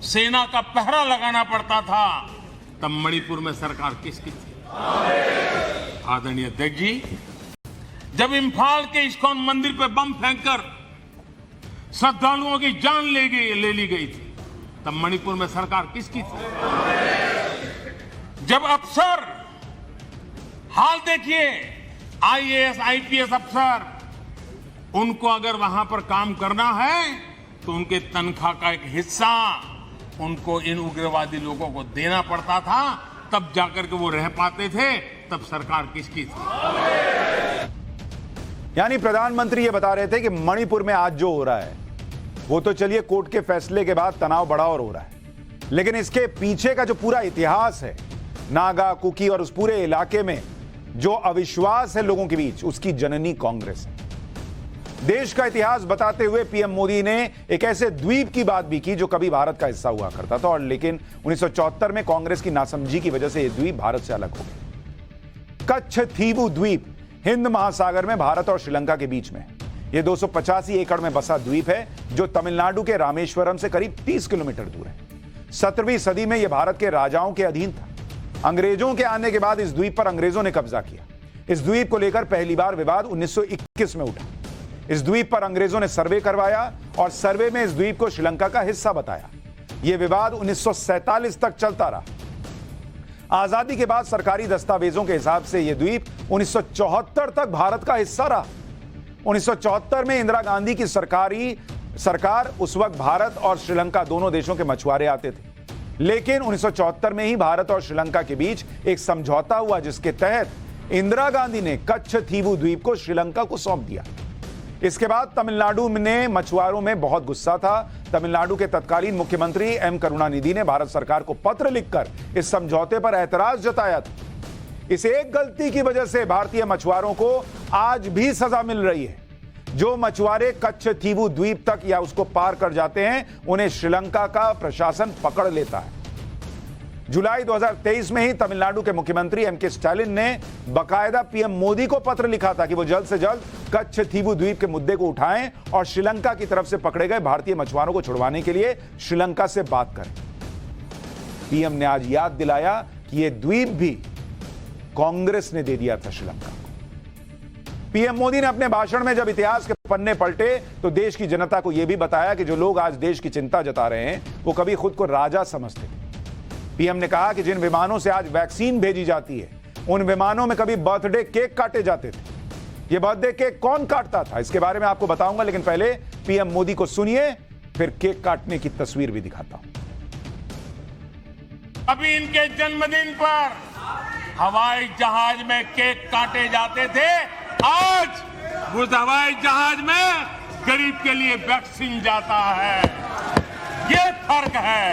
सेना का पहरा लगाना पड़ता था, तब मणिपुर में सरकार किसकी थी? आदरणीय अध्यक्ष जी, जब इम्फाल के इस्कॉन मंदिर पे बम फेंककर श्रद्धालुओं की जान ले ली गई थी, तब मणिपुर में सरकार किसकी थी? जब अफसर, हाल देखिए, आईएएस आईपीएस अफसर, उनको अगर वहां पर काम करना है तो उनके तनख्वाह का एक हिस्सा उनको इन उग्रवादी लोगों को देना पड़ता था, तब जाकर के वो रह पाते थे, तब सरकार किसकी थी? यानी प्रधानमंत्री ये बता रहे थे कि मणिपुर में आज जो हो रहा है वो तो चलिए कोर्ट के फैसले के बाद तनाव बढ़ा और हो रहा है, लेकिन इसके पीछे का जो पूरा इतिहास है, नागा, कुकी और उस पूरे इलाके में जो अविश्वास है लोगों के बीच, उसकी जननी कांग्रेस है। देश का इतिहास बताते हुए पीएम मोदी ने एक ऐसे द्वीप की बात भी की जो कभी भारत का हिस्सा हुआ करता था, और लेकिन 1974 में कांग्रेस की नासमझी की वजह से यह द्वीप भारत से अलग हो गया। कच्छ थीवू द्वीप हिंद महासागर में भारत और श्रीलंका के बीच में यह 285 एकड़ में बसा द्वीप है, जो तमिलनाडु के रामेश्वरम से करीब 30 किलोमीटर दूर है। 17वीं सदी में यह भारत के राजाओं के अधीन था। अंग्रेजों के आने के बाद इस द्वीप पर अंग्रेजों ने कब्जा किया। इस द्वीप को लेकर पहली बार विवाद 1921 में उठा। इस द्वीप पर अंग्रेजों ने सर्वे करवाया और सर्वे में इस द्वीप को श्रीलंका का हिस्सा बताया। यह विवाद 1947 तक चलता रहा। आजादी के बाद सरकारी दस्तावेजों के हिसाब से यह द्वीप 1974 तक भारत का हिस्सा रहा। 1974 में इंदिरा गांधी की सरकार उस वक्त भारत और श्रीलंका दोनों देशों के मछुआरे आते थे, लेकिन 1974 में ही भारत और श्रीलंका के बीच एक समझौता हुआ, जिसके तहत इंदिरा गांधी ने कच्छ थीवू द्वीप को श्रीलंका को सौंप दिया। इसके बाद तमिलनाडु ने मछुआरों में बहुत गुस्सा था। तमिलनाडु के तत्कालीन मुख्यमंत्री एम करुणानिधि ने भारत सरकार को पत्र लिखकर इस समझौते पर ऐतराज जताया था। इस एक गलती की वजह से भारतीय मछुआरों को आज भी सजा मिल रही है। जो मछुआरे कच्छ थीवू द्वीप तक या उसको पार कर जाते हैं, उन्हें श्रीलंका का प्रशासन पकड़ लेता है। जुलाई 2023 में ही तमिलनाडु के मुख्यमंत्री एमके स्टालिन ने बाकायदा पीएम मोदी को पत्र लिखा था कि वो जल्द से जल्द कच्छ थीवू द्वीप के मुद्दे को उठाएं और श्रीलंका की तरफ से पकड़े गए भारतीय मछुआरों को छुड़वाने के लिए श्रीलंका से बात करें। पीएम ने आज याद दिलाया कि यह द्वीप भी कांग्रेस ने दे दिया था श्रीलंका को। पीएम मोदी ने अपने भाषण में जब इतिहास के पन्ने पलटे तो देश की जनता को यह भी बताया कि जो लोग आज देश की चिंता जता रहे हैं वो कभी खुद को राजा समझते थे। पीएम ने कहा कि जिन विमानों से आज वैक्सीन भेजी जाती है, उन विमानों में कभी बर्थडे केक काटे जाते थे। ये बर्थडे केक कौन काटता था, इसके बारे में आपको बताऊंगा, लेकिन पहले पीएम मोदी को सुनिए, फिर केक काटने की तस्वीर भी दिखाता हूं। अभी इनके जन्मदिन पर हवाई जहाज में केक काटे जाते थे, आज उस हवाई जहाज में गरीब के लिए वैक्सीन जाता है। ये फर्क है।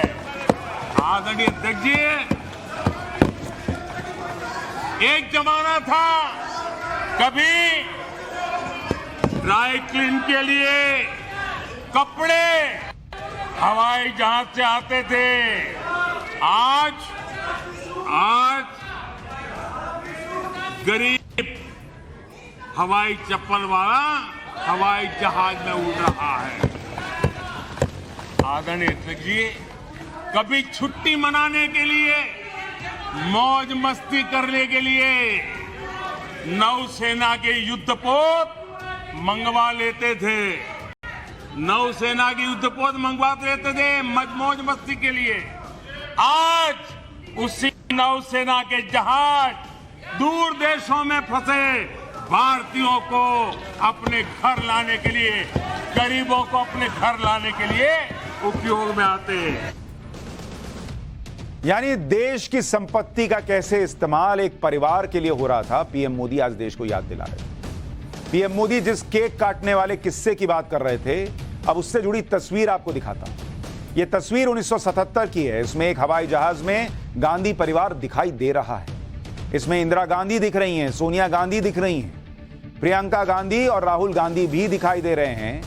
आदरणीय अध्यक्ष जी, एक जमाना था कभी ड्राई क्लीन के लिए कपड़े हवाई जहाज से आते थे। आज गरीब हवाई चप्पल वाला हवाई जहाज में उड़ रहा है। आदरणीय अध्यक्ष जी, कभी छुट्टी मनाने के लिए, मौज मस्ती करने के लिए नौसेना के युद्धपोत मंगवा लेते थे। नौसेना की युद्धपोत मंगवा लेते थे मौज मस्ती के लिए। आज उसी नौसेना के जहाज दूर देशों में फंसे भारतीयों को अपने घर लाने के लिए, गरीबों को अपने घर लाने के लिए उपयोग में आते हैं। यानी देश की संपत्ति का कैसे इस्तेमाल एक परिवार के लिए हो रहा था, पीएम मोदी आज देश को याद दिला रहे थे। पीएम मोदी जिस केक काटने वाले किस्से की बात कर रहे थे, अब उससे जुड़ी तस्वीर आपको दिखाता हूं। यह तस्वीर 1977 की है। इसमें एक हवाई जहाज में गांधी परिवार दिखाई दे रहा है। इसमें इंदिरा गांधी दिख रही हैं, सोनिया गांधी दिख रही हैं, प्रियंका गांधी और राहुल गांधी भी दिखाई दे रहे हैं।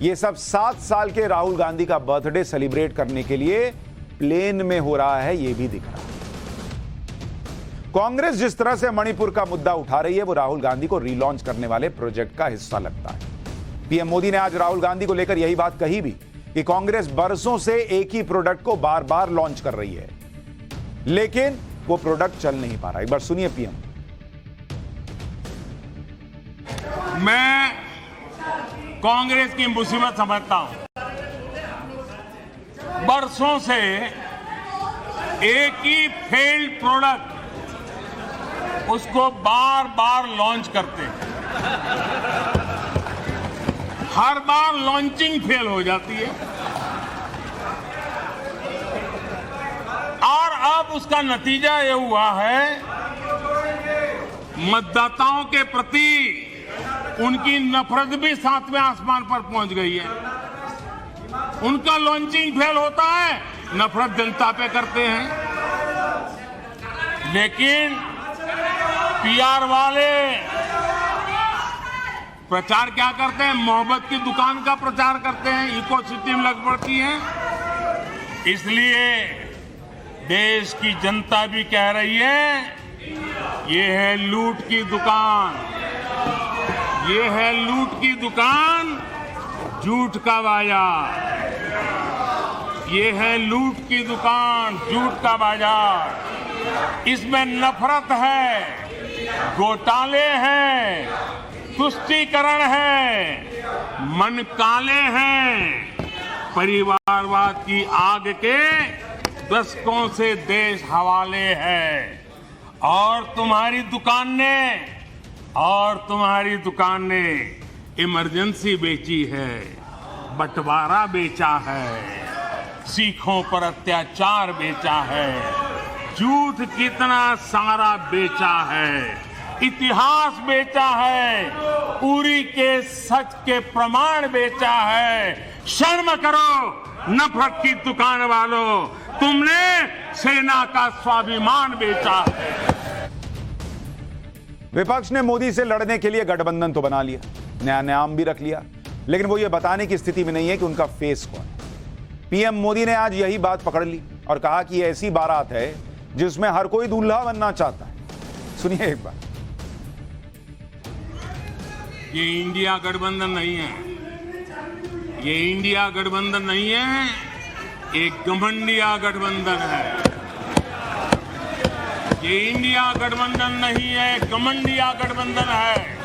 ये सब 7 साल के राहुल गांधी का बर्थडे सेलिब्रेट करने के लिए प्लेन में हो रहा है, ये भी दिख रहा है। कांग्रेस जिस तरह से मणिपुर का मुद्दा उठा रही है, वो राहुल गांधी को रीलॉन्च करने वाले प्रोजेक्ट का हिस्सा लगता है। पीएम मोदी ने आज राहुल गांधी को लेकर यही बात कही भी कि कांग्रेस बरसों से एक ही प्रोडक्ट को बार बार लॉन्च कर रही है, लेकिन वो प्रोडक्ट चल नहीं पा रहा। एक बार सुनिए पीएम। मैं कांग्रेस की मुसीबत समझता हूं। बरसों से एक ही फेल्ड प्रोडक्ट उसको बार बार लॉन्च करते हैं। हर बार लॉन्चिंग फेल हो जाती है और अब उसका नतीजा ये हुआ है, मतदाताओं के प्रति उनकी नफरत भी 7वें आसमान पर पहुंच गई है। उनका लॉन्चिंग फेल होता है, नफरत जनता पे करते हैं। लेकिन पीआर वाले प्रचार क्या करते हैं? मोहब्बत की दुकान का प्रचार करते हैं, इकोसिटी में लग पड़ती है। इसलिए देश की जनता भी कह रही है, ये है लूट की दुकान, ये है लूट की दुकान, झूठ का बाजार। ये है लूट की दुकान, झूठ का बाजार। इसमें नफरत है, घोटाले हैं, तुष्टीकरण है, मन काले हैं। परिवारवाद की आग के दशकों से देश हवाले है। और तुम्हारी दुकान ने इमरजेंसी बेची है, बंटवारा बेचा है, सिखों पर अत्याचार बेचा है, झूठ कितना सारा बेचा है, इतिहास बेचा है, उरी के सच के प्रमाण बेचा है। शर्म करो नफरत की दुकान वालों, तुमने सेना का स्वाभिमान बेचा है। विपक्ष ने मोदी से लड़ने के लिए गठबंधन तो बना लिया, नया नाम भी रख लिया, लेकिन वो ये बताने की स्थिति में नहीं है कि उनका फेस कौन है। पीएम मोदी ने आज यही बात पकड़ ली और कहा कि ये ऐसी बारात है जिसमें हर कोई दूल्हा बनना चाहता है। सुनिए एक बार। ये इंडिया गठबंधन नहीं है, ये इंडिया गठबंधन नहीं है, एक घमंडिया गठबंधन है। ये इंडिया गठबंधन नहीं है, घमंडिया गठबंधन है।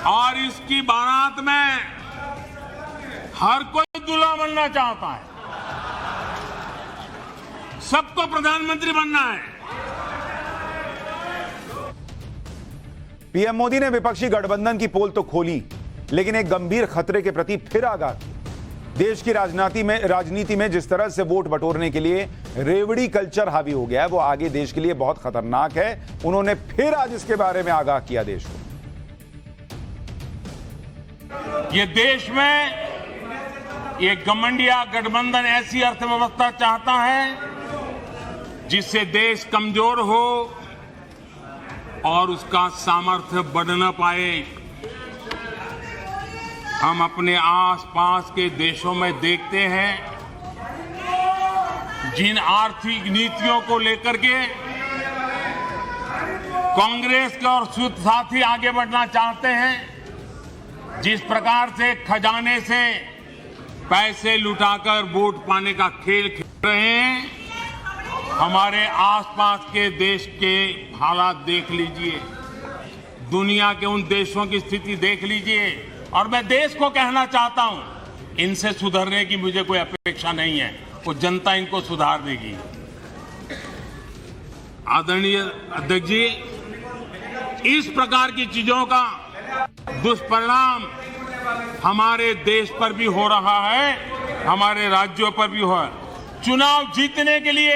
और इसकी बारात में हर कोई दूल्हा बनना चाहता है, सबको प्रधानमंत्री बनना है। पीएम मोदी ने विपक्षी गठबंधन की पोल तो खोली, लेकिन एक गंभीर खतरे के प्रति फिर आगाह किया। देश की राजनीति में जिस तरह से वोट बटोरने के लिए रेवड़ी कल्चर हावी हो गया है, वो आगे देश के लिए बहुत खतरनाक है। उन्होंने फिर आज इसके बारे में आगाह किया देश को। ये देश में ये घमंडिया गठबंधन ऐसी अर्थव्यवस्था चाहता है जिससे देश कमजोर हो और उसका सामर्थ्य बढ़ न पाए। हम अपने आसपास के देशों में देखते हैं जिन आर्थिक नीतियों को लेकर के कांग्रेस के और साथी आगे बढ़ना चाहते हैं, जिस प्रकार से खजाने से पैसे लुटाकर वोट पाने का खेल खेल रहे हैं, हमारे आसपास के देश के हालात देख लीजिए, दुनिया के उन देशों की स्थिति देख लीजिए। और मैं देश को कहना चाहता हूं, इनसे सुधरने की मुझे कोई अपेक्षा नहीं है, वो जनता इनको सुधार देगी। आदरणीय अध्यक्ष जी, इस प्रकार की चीजों का दुष्परिणाम हमारे देश पर भी हो रहा है, हमारे राज्यों पर भी हो रहा है। चुनाव जीतने के लिए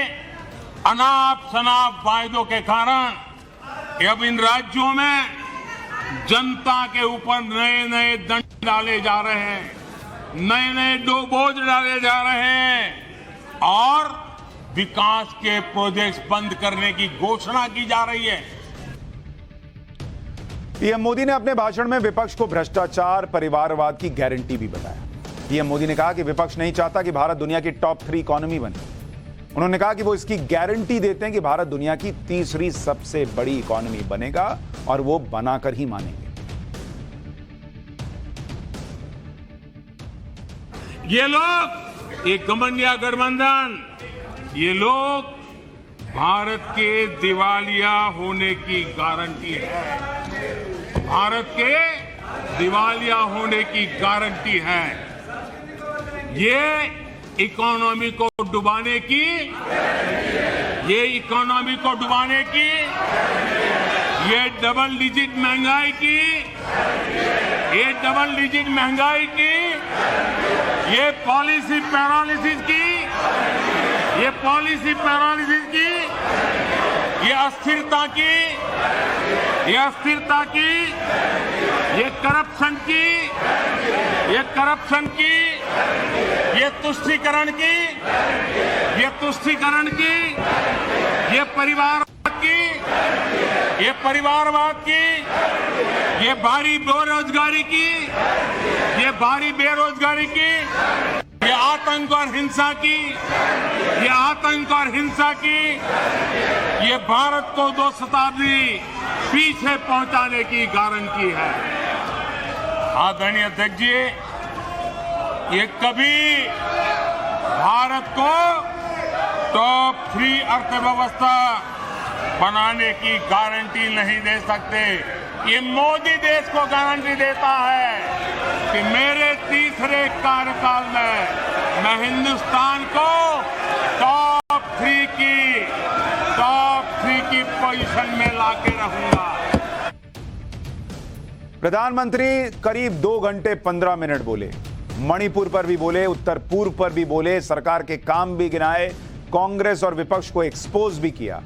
अनाप शनाप वायदों के कारण अब इन राज्यों में जनता के ऊपर नए नए दंड डाले जा रहे हैं, नए नए बोझ डाले जा रहे हैं और विकास के प्रोजेक्ट्स बंद करने की घोषणा की जा रही है। पीएम मोदी ने अपने भाषण में विपक्ष को भ्रष्टाचार, परिवारवाद की गारंटी भी बताया। पीएम मोदी ने कहा कि विपक्ष नहीं चाहता कि भारत दुनिया की टॉप 3 इकोनॉमी बने। उन्होंने कहा कि वो इसकी गारंटी देते हैं कि भारत दुनिया की तीसरी सबसे बड़ी इकोनॉमी बनेगा और वो बनाकर ही मानेंगे। ये लोग, ये घमंडिया गठबंधन, ये लोग भारत के दिवालिया होने की गारंटी है, भारत के दिवालिया होने की गारंटी है। ये इकोनॉमी को डुबाने की, ये इकोनॉमी को डुबाने की, ये डबल डिजिट महंगाई की, ये डबल डिजिट महंगाई की, ये पॉलिसी पैरालिसिस की, ये पॉलिसी पैरालिसिस की, ये अस्थिरता की, ये अस्थिरता की, ये करप्शन की, ये करप्शन की, ये तुष्टीकरण की, ये तुष्टीकरण की, ये परिवारवाद की, ये परिवारवाद की, ये भारी बेरोजगारी की, ये भारी बेरोजगारी की, ये आतंक और हिंसा की, ये आतंक और हिंसा की, ये भारत को 2 शताब्दी पीछे पहुंचाने की गारंटी है। आदरणीय अध्यक्ष जी, ये कभी भारत को टॉप 3 अर्थव्यवस्था बनाने की गारंटी नहीं दे सकते। ये मोदी देश को गारंटी देता है कि मेरे तीसरे कार्यकाल में मैं हिंदुस्तान को टॉप 3 की पोजीशन में लाके रहूंगा। प्रधानमंत्री करीब 2 घंटे 15 मिनट बोले, मणिपुर पर भी बोले, उत्तर पूर्व पर भी बोले, सरकार के काम भी गिनाए, कांग्रेस और विपक्ष को एक्सपोज भी किया।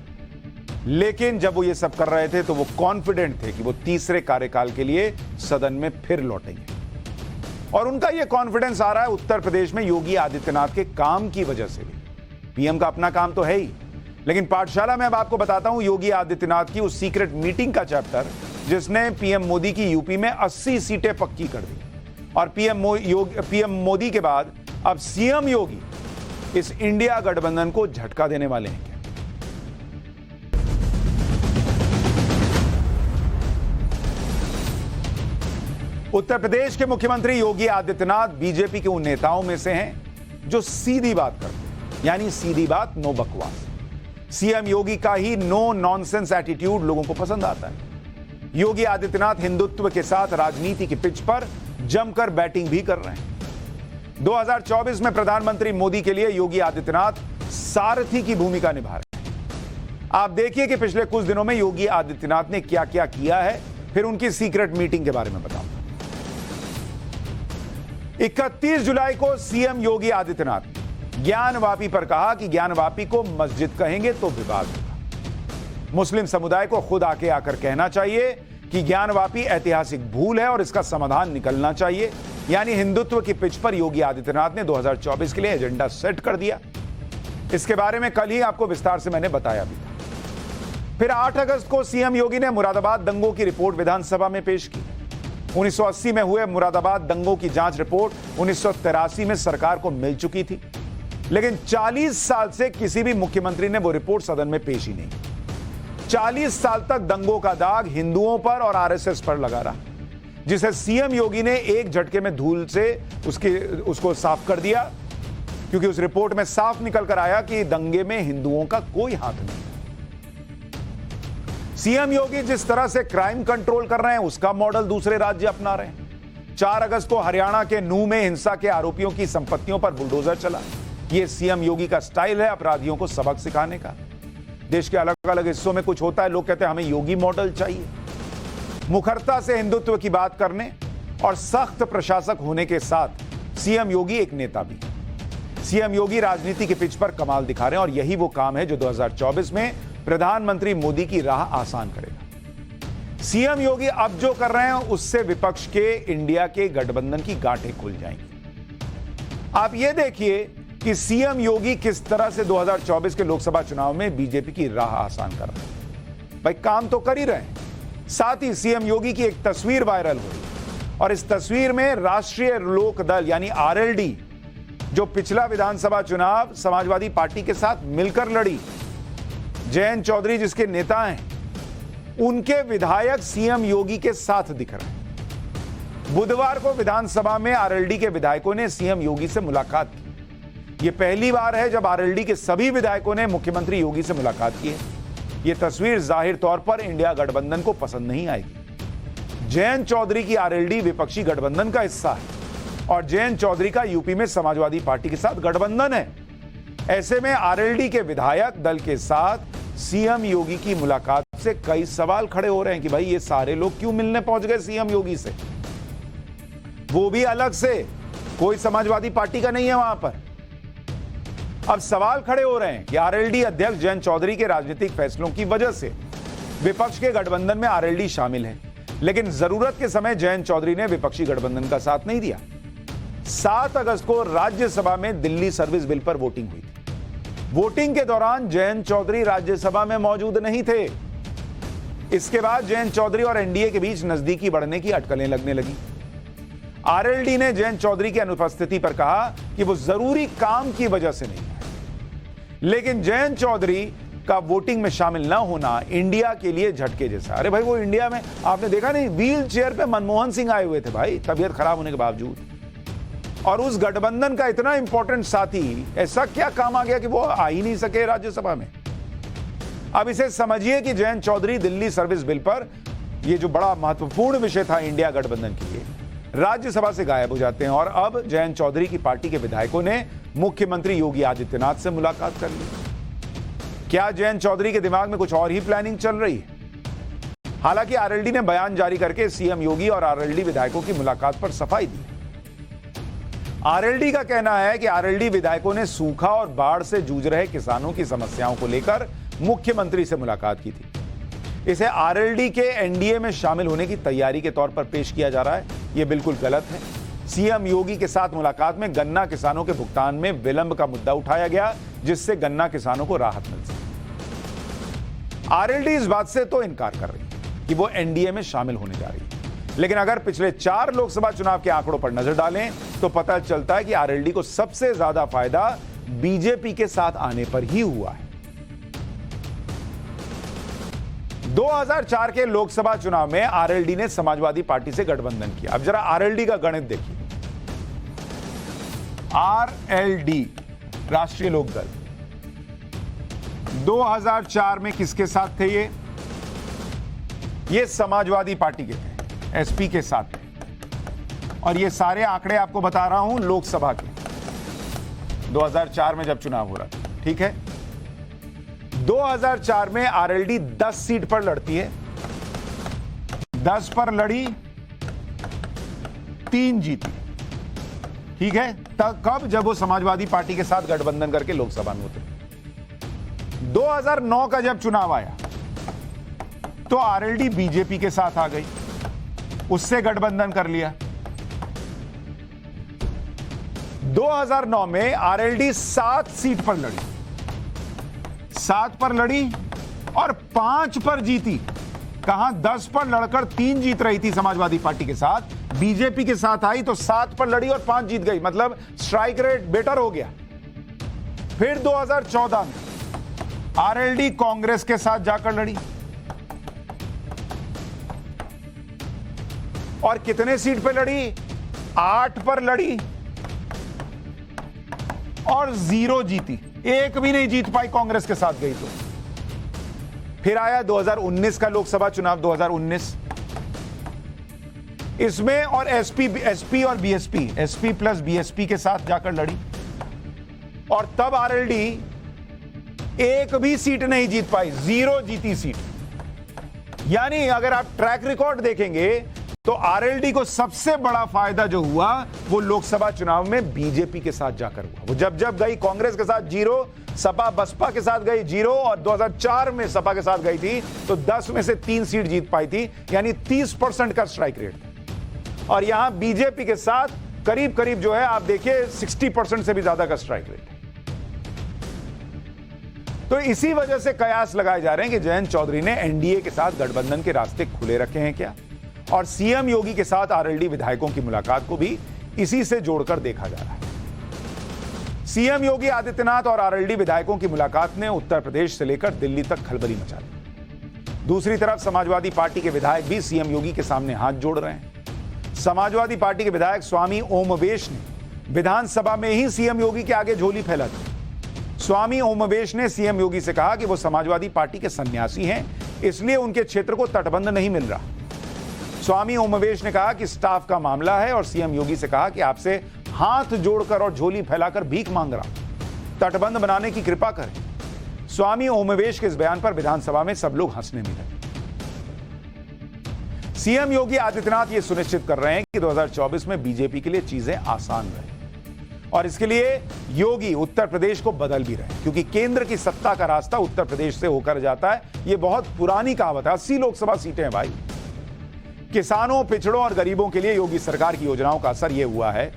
लेकिन जब वो ये सब कर रहे थे तो वो कॉन्फिडेंट थे कि वो तीसरे कार्यकाल के लिए सदन में फिर लौटेंगे। और उनका ये कॉन्फिडेंस आ रहा है उत्तर प्रदेश में योगी आदित्यनाथ के काम की वजह से भी। पीएम का अपना काम तो है ही, लेकिन पाठशाला में अब आपको बताता हूं योगी आदित्यनाथ की उस सीक्रेट मीटिंग का चैप्टर जिसने पीएम मोदी की यूपी में 80 सीटें पक्की कर दी। और पीएम मोदी के बाद अब सीएम योगी इस इंडिया गठबंधन को झटका देने वाले हैं। उत्तर प्रदेश के मुख्यमंत्री योगी आदित्यनाथ बीजेपी के उन नेताओं में से हैं जो सीधी बात करते हैं, यानी सीधी बात, नो बकवास। सीएम योगी का ही नो नॉनसेंस एटीट्यूड लोगों को पसंद आता है। योगी आदित्यनाथ हिंदुत्व के साथ राजनीति की पिच पर जमकर बैटिंग भी कर रहे हैं। 2024 में प्रधानमंत्री मोदी के लिए योगी आदित्यनाथ सारथी की भूमिका निभा रहे हैं। आप देखिए कि पिछले कुछ दिनों में योगी आदित्यनाथ ने क्या क्या किया है, फिर उनकी सीक्रेट मीटिंग के बारे में बताऊंगा। 31 जुलाई को सीएम योगी आदित्यनाथ ज्ञानवापी पर कहा कि ज्ञानवापी को मस्जिद कहेंगे तो विवाद होगा। मुस्लिम समुदाय को खुद आके आकर कहना चाहिए कि ज्ञानवापी ऐतिहासिक भूल है और इसका समाधान निकलना चाहिए। यानी हिंदुत्व की पिच पर योगी आदित्यनाथ ने 2024 के लिए एजेंडा सेट कर दिया। इसके बारे में कल ही आपको विस्तार से मैंने बताया भी था। फिर 8 अगस्त को सीएम योगी ने मुरादाबाद दंगों की रिपोर्ट विधानसभा में पेश की। 1980 में हुए मुरादाबाद दंगों की जांच रिपोर्ट 1983 में सरकार को मिल चुकी थी, लेकिन 40 साल से किसी भी मुख्यमंत्री ने वो रिपोर्ट सदन में पेश ही नहीं की। 40 साल तक दंगों का दाग हिंदुओं पर और आरएसएस पर लगा रहा, जिसे सीएम योगी ने एक झटके में धूल से उसको साफ कर दिया, क्योंकि उस रिपोर्ट में साफ निकल कर आया कि दंगे में हिंदुओं का कोई हाथ नहीं। सीएम योगी जिस तरह से क्राइम कंट्रोल कर रहे हैं उसका मॉडल दूसरे राज्य अपना रहे हैं। 4 अगस्त को हरियाणा के नूह में हिंसा के आरोपियों की संपत्तियों पर बुलडोजर चला। यह सीएम योगी का स्टाइल है अपराधियों को सबक सिखाने का। देश के अलग अलग हिस्सों में कुछ होता है, लोग कहते हैं हमें योगी मॉडल चाहिए। मुखरता से हिंदुत्व की बात करने और सख्त प्रशासक होने के साथ सीएम योगी एक नेता भी। सीएम योगी राजनीति के पिच पर कमाल दिखा रहे हैं और यही वो काम है जो 2024 में प्रधानमंत्री मोदी की राह आसान करेगा। सीएम योगी अब जो कर रहे हैं उससे विपक्ष के इंडिया के गठबंधन की गांठें खुल जाएंगी। आप ये देखिए कि सीएम योगी किस तरह से 2024 के लोकसभा चुनाव में बीजेपी की राह आसान कर रहे हैं। भाई काम तो कर ही रहे हैं, साथ ही सीएम योगी की एक तस्वीर वायरल हुई और इस तस्वीर में राष्ट्रीय लोक दल यानी आरएलडी, जो पिछला विधानसभा चुनाव समाजवादी पार्टी के साथ मिलकर लड़ी, जयंत चौधरी जिसके नेता हैं, उनके विधायक सीएम योगी के साथ दिख रहे हैं। बुधवार को विधानसभा में आरएलडी के विधायकों ने सीएम योगी से मुलाकात की। यह पहली बार है जब आरएलडी के सभी विधायकों ने मुख्यमंत्री योगी से मुलाकात की है। यह तस्वीर जाहिर तौर पर इंडिया गठबंधन को पसंद नहीं आएगी। जयंत चौधरी की आरएलडी विपक्षी गठबंधन का हिस्सा है और जयंत चौधरी का यूपी में समाजवादी पार्टी के साथ गठबंधन है। ऐसे में आरएलडी के विधायक दल के साथ सीएम योगी की मुलाकात से कई सवाल खड़े हो रहे हैं कि भाई ये सारे लोग क्यों मिलने पहुंच गए सीएम योगी से, वो भी अलग से, कोई समाजवादी पार्टी का नहीं है वहां पर। अब सवाल खड़े हो रहे हैं कि आरएलडी अध्यक्ष जयंत चौधरी के राजनीतिक फैसलों की वजह से विपक्ष के गठबंधन में आरएलडी शामिल है, लेकिन जरूरत के समय जयंत चौधरी ने विपक्षी गठबंधन का साथ नहीं दिया। 7 अगस्त को राज्यसभा में दिल्ली सर्विस बिल पर वोटिंग हुई थी। वोटिंग के दौरान जयंत चौधरी राज्यसभा में मौजूद नहीं थे। इसके बाद जयंत चौधरी और एनडीए के बीच नजदीकी बढ़ने की अटकलें लगने लगी। आरएलडी ने जयंत चौधरी की अनुपस्थिति पर कहा कि वो जरूरी काम की वजह से नहीं है, लेकिन जयंत चौधरी का वोटिंग में शामिल ना होना इंडिया के लिए झटके जैसा। अरे भाई, वो इंडिया में आपने देखा नहीं, व्हील चेयर पे मनमोहन सिंह आए हुए थे भाई, तबीयत खराब होने के बावजूद, और उस गठबंधन का इतना इंपॉर्टेंट साथी ऐसा क्या काम आ गया कि वो आ ही नहीं सके राज्यसभा में। अब इसे समझिए कि जयंत चौधरी दिल्ली सर्विस बिल पर, ये जो बड़ा महत्वपूर्ण विषय था इंडिया गठबंधन के लिए, राज्यसभा से गायब हो जाते हैं। और अब जयंत चौधरी की पार्टी के विधायकों ने मुख्यमंत्री योगी आदित्यनाथ से मुलाकात कर ली। क्या जयंत चौधरी के दिमाग में कुछ और ही प्लानिंग चल रही है? हालांकि आरएलडी ने बयान जारी करके सीएम योगी और आरएलडी विधायकों की मुलाकात पर सफाई दी। आरएलडी का कहना है कि आरएलडी विधायकों ने सूखा और बाढ़ से जूझ रहे किसानों की समस्याओं को लेकर मुख्यमंत्री से मुलाकात की थी। इसे आरएलडी के एनडीए में शामिल होने की तैयारी के तौर पर पेश किया जा रहा है। यह बिल्कुल गलत है। सीएम योगी के साथ मुलाकात में गन्ना किसानों के भुगतान में विलंब का मुद्दा उठाया गया, जिससे गन्ना किसानों को राहत मिल सके। आरएलडी इस बात से तो इनकार कर रही है कि वो एनडीए में शामिल होने जा रही है, लेकिन अगर पिछले 4 लोकसभा चुनाव के आंकड़ों पर नजर डालें तो पता चलता है कि आरएलडी को सबसे ज्यादा फायदा बीजेपी के साथ आने पर ही हुआ है। 2004 के लोकसभा चुनाव में आरएलडी ने समाजवादी पार्टी से गठबंधन किया। अब जरा आरएलडी का गणित देखिए। आरएलडी, राष्ट्रीय लोकदल, 2004 में किसके साथ थे? ये समाजवादी पार्टी के थे, एसपी के साथ। और ये सारे आंकड़े आपको बता रहा हूं लोकसभा के, 2004 में जब चुनाव हो रहा था, ठीक है। 2004 में आरएलडी 10 सीट पर लड़ती है, 10 पर लड़ी, 3 जीती। ठीक है, तब कब? जब वो समाजवादी पार्टी के साथ गठबंधन करके लोकसभा में उतरे। 2009 का जब चुनाव आया तो आरएलडी बीजेपी के साथ आ गई, उससे गठबंधन कर लिया। 2009 में आरएलडी 7 सीट पर लड़ी, 7 पर लड़ी और 5 पर जीती। कहां 10 पर लड़कर 3 जीत रही थी समाजवादी पार्टी के साथ, बीजेपी के साथ आई तो 7 पर लड़ी और 5 जीत गई, मतलब स्ट्राइक रेट बेटर हो गया। फिर 2014 में आरएलडी कांग्रेस के साथ जाकर लड़ी और कितने सीट पे लड़ी? 8 पर लड़ी और 0 जीती, एक भी नहीं जीत पाई, कांग्रेस के साथ गई तो। फिर आया 2019 का लोकसभा चुनाव, 2019, इसमें और एसपी और बीएसपी, एसपी प्लस बीएसपी के साथ जाकर लड़ी और तब आरएलडी एक भी सीट नहीं जीत पाई, 0 जीती सीट। यानी अगर आप ट्रैक रिकॉर्ड देखेंगे तो आरएलडी को सबसे बड़ा फायदा जो हुआ वो लोकसभा चुनाव में बीजेपी के साथ जाकर हुआ। वो जब गई कांग्रेस के साथ 0, सपा बसपा के साथ गई 0 और 2004 में सपा के साथ गई थी तो 10 में से 3 सीट जीत पाई थी, यानी 30% का स्ट्राइक रेट था। और यहां बीजेपी के साथ करीब करीब जो है आप देखिए 60% से भी ज्यादा का स्ट्राइक रेट। तो इसी वजह से कयास लगाए जा रहे हैं कि जयंत चौधरी ने एनडीए के साथ गठबंधन के रास्ते खुले रखे हैं क्या, और सीएम योगी के साथ आरएलडी विधायकों की मुलाकात को भी इसी से जोड़कर देखा जा रहा है। सीएम योगी आदित्यनाथ और आरएलडी विधायकों की मुलाकात ने उत्तर प्रदेश से लेकर दिल्ली तक खलबली मचा दी। दूसरी तरफ समाजवादी पार्टी के विधायक भी सीएम योगी के सामने हाथ जोड़ रहे हैं। समाजवादी पार्टी के विधायक स्वामी ओमवेश ने विधानसभा में ही सीएम योगी के आगे झोली फैला दी। स्वामी ओमवेश ने सीएम योगी से कहा कि वो समाजवादी पार्टी के सन्यासी हैं, इसलिए उनके क्षेत्र को तटबंध नहीं मिल रहा। स्वामी ओमवेश ने कहा कि स्टाफ का मामला है और सीएम योगी से कहा कि आपसे हाथ जोड़कर और झोली फैलाकर भीख मांग रहा, तटबंध बनाने की कृपा करें। स्वामी ओमवेश के इस बयान पर विधानसभा में सब लोग हंसने में लगे। सीएम योगी आदित्यनाथ ये सुनिश्चित कर रहे हैं कि 2024 में बीजेपी के लिए चीजें आसान रहे और इसके लिए योगी उत्तर प्रदेश को बदल भी रहे, क्योंकि केंद्र की सत्ता का रास्ता उत्तर प्रदेश से होकर जाता है। यह बहुत पुरानी कहावत है, 80 लोकसभा सीटें हैं भाई। किसानों, पिछड़ों और गरीबों के लिए योगी सरकार की योजनाओं का असर यह हुआ है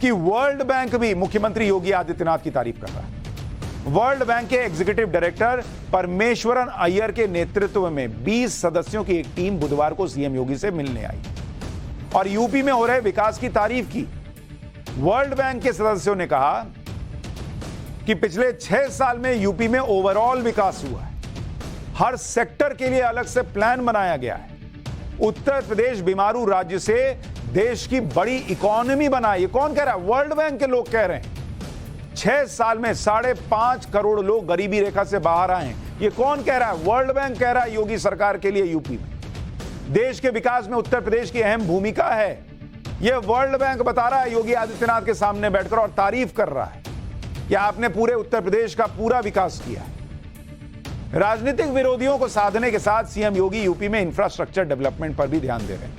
कि वर्ल्ड बैंक भी मुख्यमंत्री योगी आदित्यनाथ की तारीफ कर रहा है। वर्ल्ड बैंक के एग्जीक्यूटिव डायरेक्टर परमेश्वरन अय्यर के नेतृत्व में 20 सदस्यों की एक टीम बुधवार को सीएम योगी से मिलने आई और यूपी में हो रहे विकास की तारीफ की। वर्ल्ड बैंक के सदस्यों ने कहा कि पिछले 6 साल में यूपी में ओवरऑल विकास हुआ है, हर सेक्टर के लिए अलग से प्लान बनाया गया है। उत्तर प्रदेश बीमारू राज्य से देश की बड़ी इकोनॉमी बना। ये कौन कह रहा है? वर्ल्ड बैंक के लोग कह रहे हैं। 6 साल में 5.5 करोड़ लोग गरीबी रेखा से बाहर आए हैं। ये कौन कह रहा है? वर्ल्ड बैंक कह रहा है योगी सरकार के लिए यूपी में देश के विकास में उत्तर प्रदेश की अहम भूमिका है। यह वर्ल्ड बैंक बता रहा है योगी आदित्यनाथ के सामने बैठकर और तारीफ कर रहा है कि आपने पूरे उत्तर प्रदेश का पूरा विकास किया है। राजनीतिक विरोधियों को साधने के साथ सीएम योगी यूपी में इंफ्रास्ट्रक्चर डेवलपमेंट पर भी ध्यान दे रहे हैं।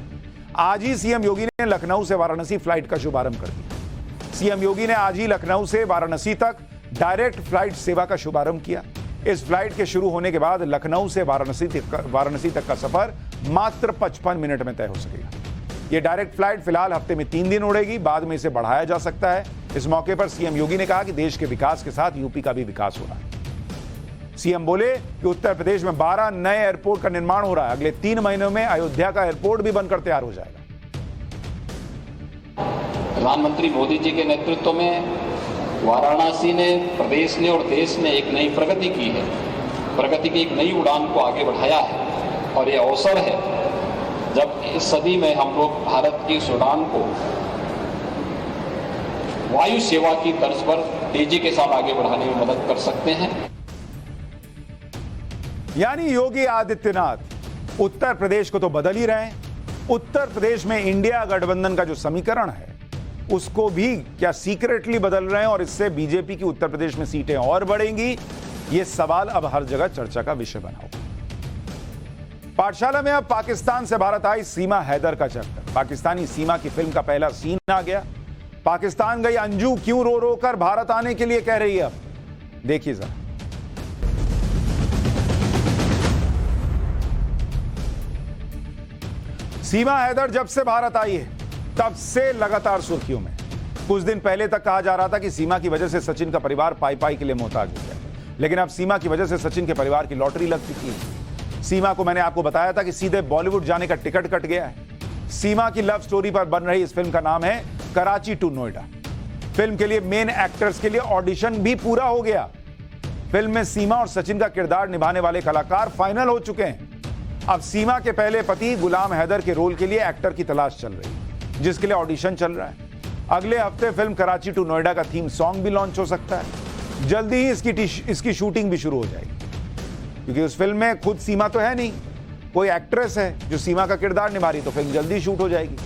आज ही सीएम योगी ने लखनऊ से वाराणसी फ्लाइट का शुभारंभ कर दिया। सीएम योगी ने आज ही लखनऊ से वाराणसी तक डायरेक्ट फ्लाइट सेवा का शुभारंभ किया। इस फ्लाइट के शुरू होने के बाद लखनऊ से वाराणसी तक का सफर मात्र 55 मिनट में तय हो सकेगा। यह डायरेक्ट फ्लाइट फिलहाल हफ्ते में 3 दिन उड़ेगी, बाद में इसे बढ़ाया जा सकता है। इस मौके पर सीएम योगी ने कहा कि देश के विकास के साथ यूपी का भी विकास हो रहा है। सीएम बोले कि उत्तर प्रदेश में 12 नए एयरपोर्ट का निर्माण हो रहा है। अगले 3 महीनों में अयोध्या का एयरपोर्ट भी बनकर तैयार हो जाएगा। प्रधानमंत्री मोदी जी के नेतृत्व में वाराणसी ने, प्रदेश ने और देश ने एक नई प्रगति की है। प्रगति की एक नई उड़ान को आगे बढ़ाया है और यह अवसर है जब इस सदी में हम लोग भारत की इस उड़ान को वायु सेवा की तर्ज पर तेजी के साथ आगे बढ़ाने में मदद कर सकते हैं। यानी योगी आदित्यनाथ उत्तर प्रदेश को तो बदल ही रहे हैं। उत्तर प्रदेश में इंडिया गठबंधन का जो समीकरण है उसको भी क्या सीक्रेटली बदल रहे हैं और इससे बीजेपी की उत्तर प्रदेश में सीटें और बढ़ेंगी? यह सवाल अब हर जगह चर्चा का विषय बना हुआ। पाठशाला में अब पाकिस्तान से भारत आई सीमा हैदर का चैप्टर। पाकिस्तानी सीमा की फिल्म का पहला सीन आ गया। पाकिस्तान गई अंजू क्यों रो रो कर भारत आने के लिए कह रही है। अब देखिए जरा। सीमा हैदर जब से भारत आई है तब से लगातार सुर्खियों में। कुछ दिन पहले तक कहा जा रहा था कि सीमा की वजह से सचिन का परिवार पाई पाई के लिए मोहताज हो गया, लेकिन अब सीमा की वजह से सचिन के परिवार की लॉटरी लग चुकी है। सीमा को मैंने आपको बताया था कि सीधे बॉलीवुड जाने का टिकट कट गया है। सीमा की लव स्टोरी पर बन रही इस फिल्म का नाम है कराची टू नोएडा। फिल्म के लिए मेन एक्टर्स के लिए ऑडिशन भी पूरा हो गया। फिल्म में सीमा और सचिन का किरदार निभाने वाले कलाकार फाइनल हो चुके हैं। अब सीमा के पहले पति गुलाम हैदर के रोल के लिए एक्टर की तलाश चल रही है, जिसके लिए ऑडिशन चल रहा है। अगले हफ्ते फिल्म कराची टू नोएडा का थीम सॉन्ग भी लॉन्च हो सकता है। जल्दी ही इसकी शूटिंग भी शुरू हो जाएगी, क्योंकि उस फिल्म में खुद सीमा तो है नहीं, कोई एक्ट्रेस है जो सीमा का किरदार निभा रही, तो फिल्म जल्दी शूट हो जाएगी।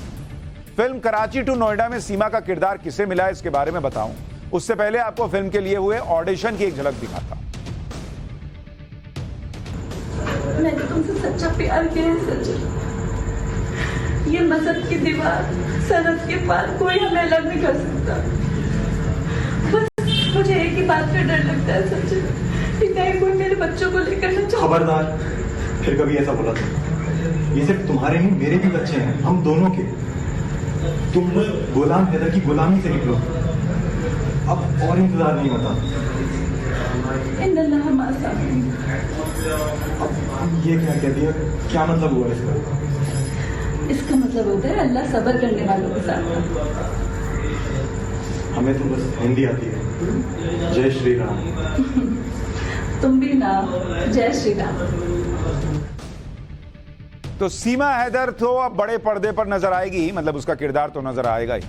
फिल्म कराची टू नोएडा में सीमा का किरदार किसे मिला है इसके बारे में बताऊं, उससे पहले आपको फिल्म के लिए हुए ऑडिशन की एक झलक दिखाता हूं। मैंने तुमसे सच्चा प्यार किया है सचिन। ये मजहब की दीवार, सरहद के पार कोई हमें अलग नहीं कर सकता। बस मुझे एक ही बात का डर लगता है सचिन, कि कहीं कोई मेरे बच्चों को लेकर न जाए। खबरदार, फिर कभी ऐसा बोला था। ये सिर्फ तुम्हारे नहीं, मेरे भी बच्चे हैं, हम दोनों के। तुम बस गुलाम हैदर की गुलामी से निकलो, अब और इंतजार नहीं होता। इन्नल्लाह माअस साबिरीन। अब ये क्या कह दिया, क्या मतलब हुआ इसका? इसका मतलब होता है अल्लाह सब्र करने वालों के साथ। हमें तो बस हिंदी आती है। जय श्री राम। तुम भी ना, जय श्री राम। तो सीमा हैदर तो अब बड़े पर्दे पर नजर आएगी, मतलब उसका किरदार तो नजर आएगा ही,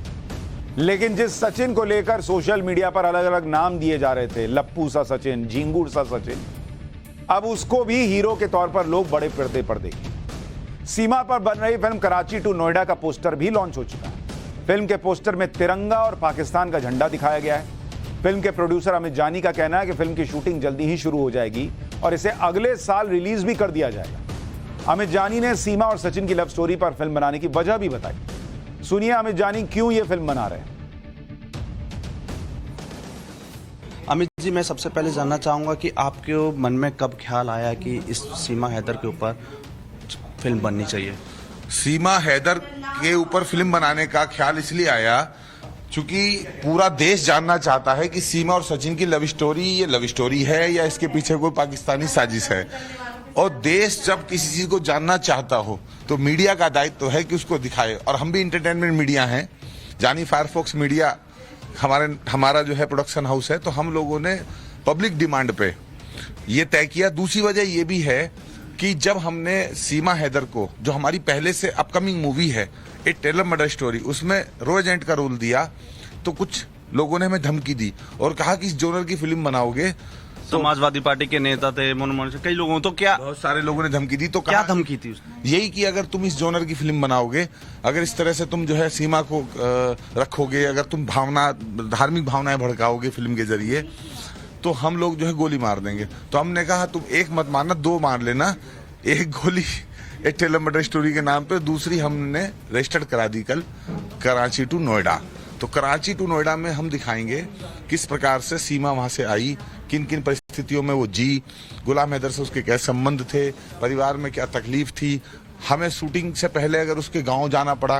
लेकिन जिस सचिन को लेकर सोशल मीडिया पर अलग अलग नाम दिए जा रहे थे, लप्पू सा सचिन, झिंगुर सा सचिन, अब उसको भी हीरो के तौर पर लोग बड़े पर्दे पर देखेंगे। सीमा पर बन रही फिल्म कराची टू नोएडा का पोस्टर भी लॉन्च हो चुका है। फिल्म के पोस्टर में तिरंगा और पाकिस्तान का झंडा दिखाया गया है। फिल्म के प्रोड्यूसर अमित जानी का कहना है कि फिल्म की शूटिंग जल्दी ही शुरू हो जाएगी और इसे अगले साल रिलीज भी कर दिया जाएगा। अमित जानी ने सीमा और सचिन की लव स्टोरी पर फिल्म बनाने की वजह भी बताई। सुनिए अमित जानी क्यों ये फिल्म बना रहे हैं। अमित जी, मैं सबसे पहले जानना चाहूंगा कि आपके मन में कब ख्याल आया कि इस सीमा हैदर के ऊपर फिल्म बननी चाहिए? सीमा हैदर के ऊपर फिल्म बनाने का ख्याल इसलिए आया क्योंकि पूरा देश जानना चाहता है कि सीमा और सचिन की लव स्टोरी ये लव स्टोरी है या इसके पीछे कोई पाकिस्तानी साजिश है। और देश जब किसी चीज को जानना चाहता हो तो मीडिया का दायित्व है कि उसको दिखाए। और हम भी इंटरटेनमेंट मीडिया हैं, जानी फायरफॉक्स मीडिया हमारा जो है प्रोडक्शन हाउस है, तो हम लोगों ने पब्लिक डिमांड पे ये तय किया। दूसरी वजह ये भी है कि जब हमने सीमा हैदर को, जो हमारी पहले से अपकमिंग मूवी है ए टेलर मर्डर स्टोरी, उसमें रो एजेंट का रोल दिया, तो कुछ लोगों ने हमें धमकी दी और कहा कि इस जोनर की फिल्म बनाओगे। समाजवादी पार्टी के नेता थे, मनमोहन सिंह, कई लोगों, तो क्या बहुत सारे लोगों ने धमकी दी। तो क्या धमकी थी उसने? यही कि अगर तुम इस जोनर की फिल्म बनाओगे, अगर इस तरह से तुम जो है सीमा को रखोगे, अगर तुम धार्मिक भावनाएं भड़काओगे फिल्म के जरिए, तो हम लोग जो है गोली मार देंगे। तो हमने कहा तुम एक मत मारना, दो मार लेना। एक गोली एक टेलर मर्डर स्टोरी के नाम पे, दूसरी हमने रजिस्टर्ड करा दी कल कराची टू नोएडा। तो कराची टू नोएडा में हम दिखाएंगे किस प्रकार से सीमा वहां से आई, किन किन परिस्थितियों में वो जी, गुलाम हैदर से उसके क्या संबंध थे, परिवार में क्या तकलीफ थी। हमें शूटिंग से पहले अगर उसके गांव जाना पड़ा,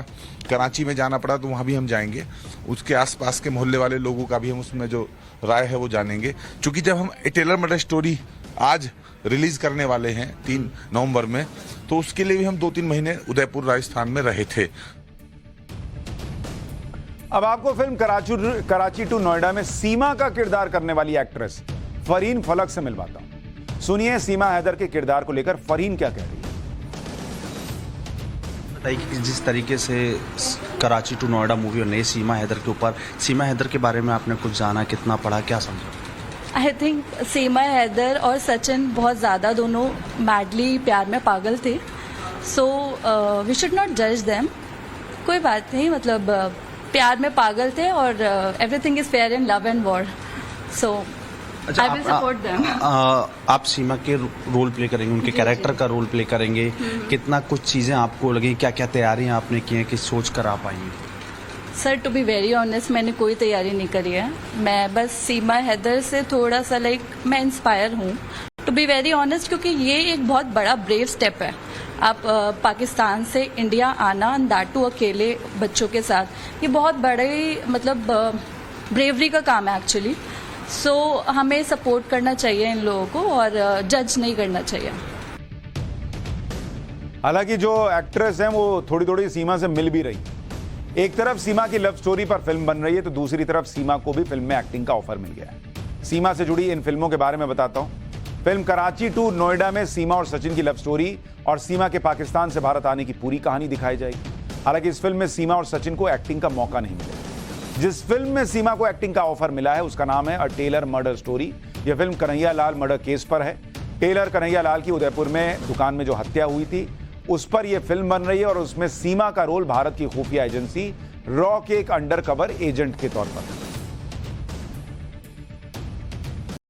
कराची में जाना पड़ा, तो वहां भी हम जाएंगे। उसके आसपास के मोहल्ले वाले लोगों का भी हम उसमें जो राय है वो जानेंगे। क्योंकि जब हम ए टेलर मर्डर स्टोरी आज रिलीज करने वाले हैं 3 नवंबर में, तो उसके लिए भी हम 2-3 महीने उदयपुर राजस्थान में रहे थे। अब आपको फिल्म कराची टू नोएडा में सीमा का किरदार करने वाली एक्ट्रेस फरहीन फलक से मिलवाता हूं। सुनिए सीमा हैदर के किरदार को लेकर फरहीन क्या कह रही है। बताइए कि जिस तरीके से कराची टू नोएडा मूवी और नई सीमा हैदर के ऊपर, सीमा हैदर के बारे में आपने कुछ जाना, कितना पढ़ा, क्या समझा? आई थिंक सीमा हैदर और सचिन बहुत ज़्यादा दोनों मैडली प्यार में पागल थे। सो वी शुड नॉट जज देम। कोई बात नहीं, मतलब प्यार में पागल थे और everything is fair in love and war. So I will support them. आप सीमा के रोल प्ले करेंगे, उनके कैरेक्टर का रोल प्ले करेंगे, कितना कुछ चीजें आपको लगी, क्या क्या तैयारियां आपने की हैं कि सोच कर आप आएंगे? Sir to be very honest मैंने कोई तैयारी नहीं करी है, मैं बस सीमा हैदर से थोड़ा सा मैं इंस्पायर हूँ टू बी वेरी ऑनेस्ट, क्योंकि ये एक बहुत बड़ा ब्रेव स्टेप है। आप पाकिस्तान से इंडिया आना, दैट टू अकेले बच्चों के साथ, ये बहुत बड़े मतलब ब्रेवरी का काम है एक्चुअली। सो हमें सपोर्ट करना चाहिए इन लोगों को और जज नहीं करना चाहिए। हालांकि जो एक्ट्रेस हैं वो थोड़ी थोड़ी सीमा से मिल भी रही। एक तरफ सीमा की लव स्टोरी पर फिल्म बन रही है तो दूसरी तरफ सीमा को भी फिल्म में एक्टिंग का ऑफर मिल गया है। सीमा से जुड़ी इन फिल्मों के बारे में बताता हूं। फिल्म कराची टू नोएडा में सीमा और सचिन की लव स्टोरी और सीमा के पाकिस्तान से भारत आने की पूरी कहानी दिखाई जाएगी। हालांकि इस फिल्म में सीमा और सचिन को एक्टिंग का मौका नहीं मिलेगा। जिस फिल्म में सीमा को एक्टिंग का ऑफर मिला है उसका नाम है अ टेलर मर्डर स्टोरी। यह film Kanhaiya Lal murder case पर है। टेलर कन्हैया लाल की उदयपुर में दुकान में जो हत्या हुई थी उस पर यह फिल्म बन रही है और उसमें सीमा का रोल भारत की खुफिया एजेंसी रॉ के एक अंडरकवर एजेंट के तौर पर है।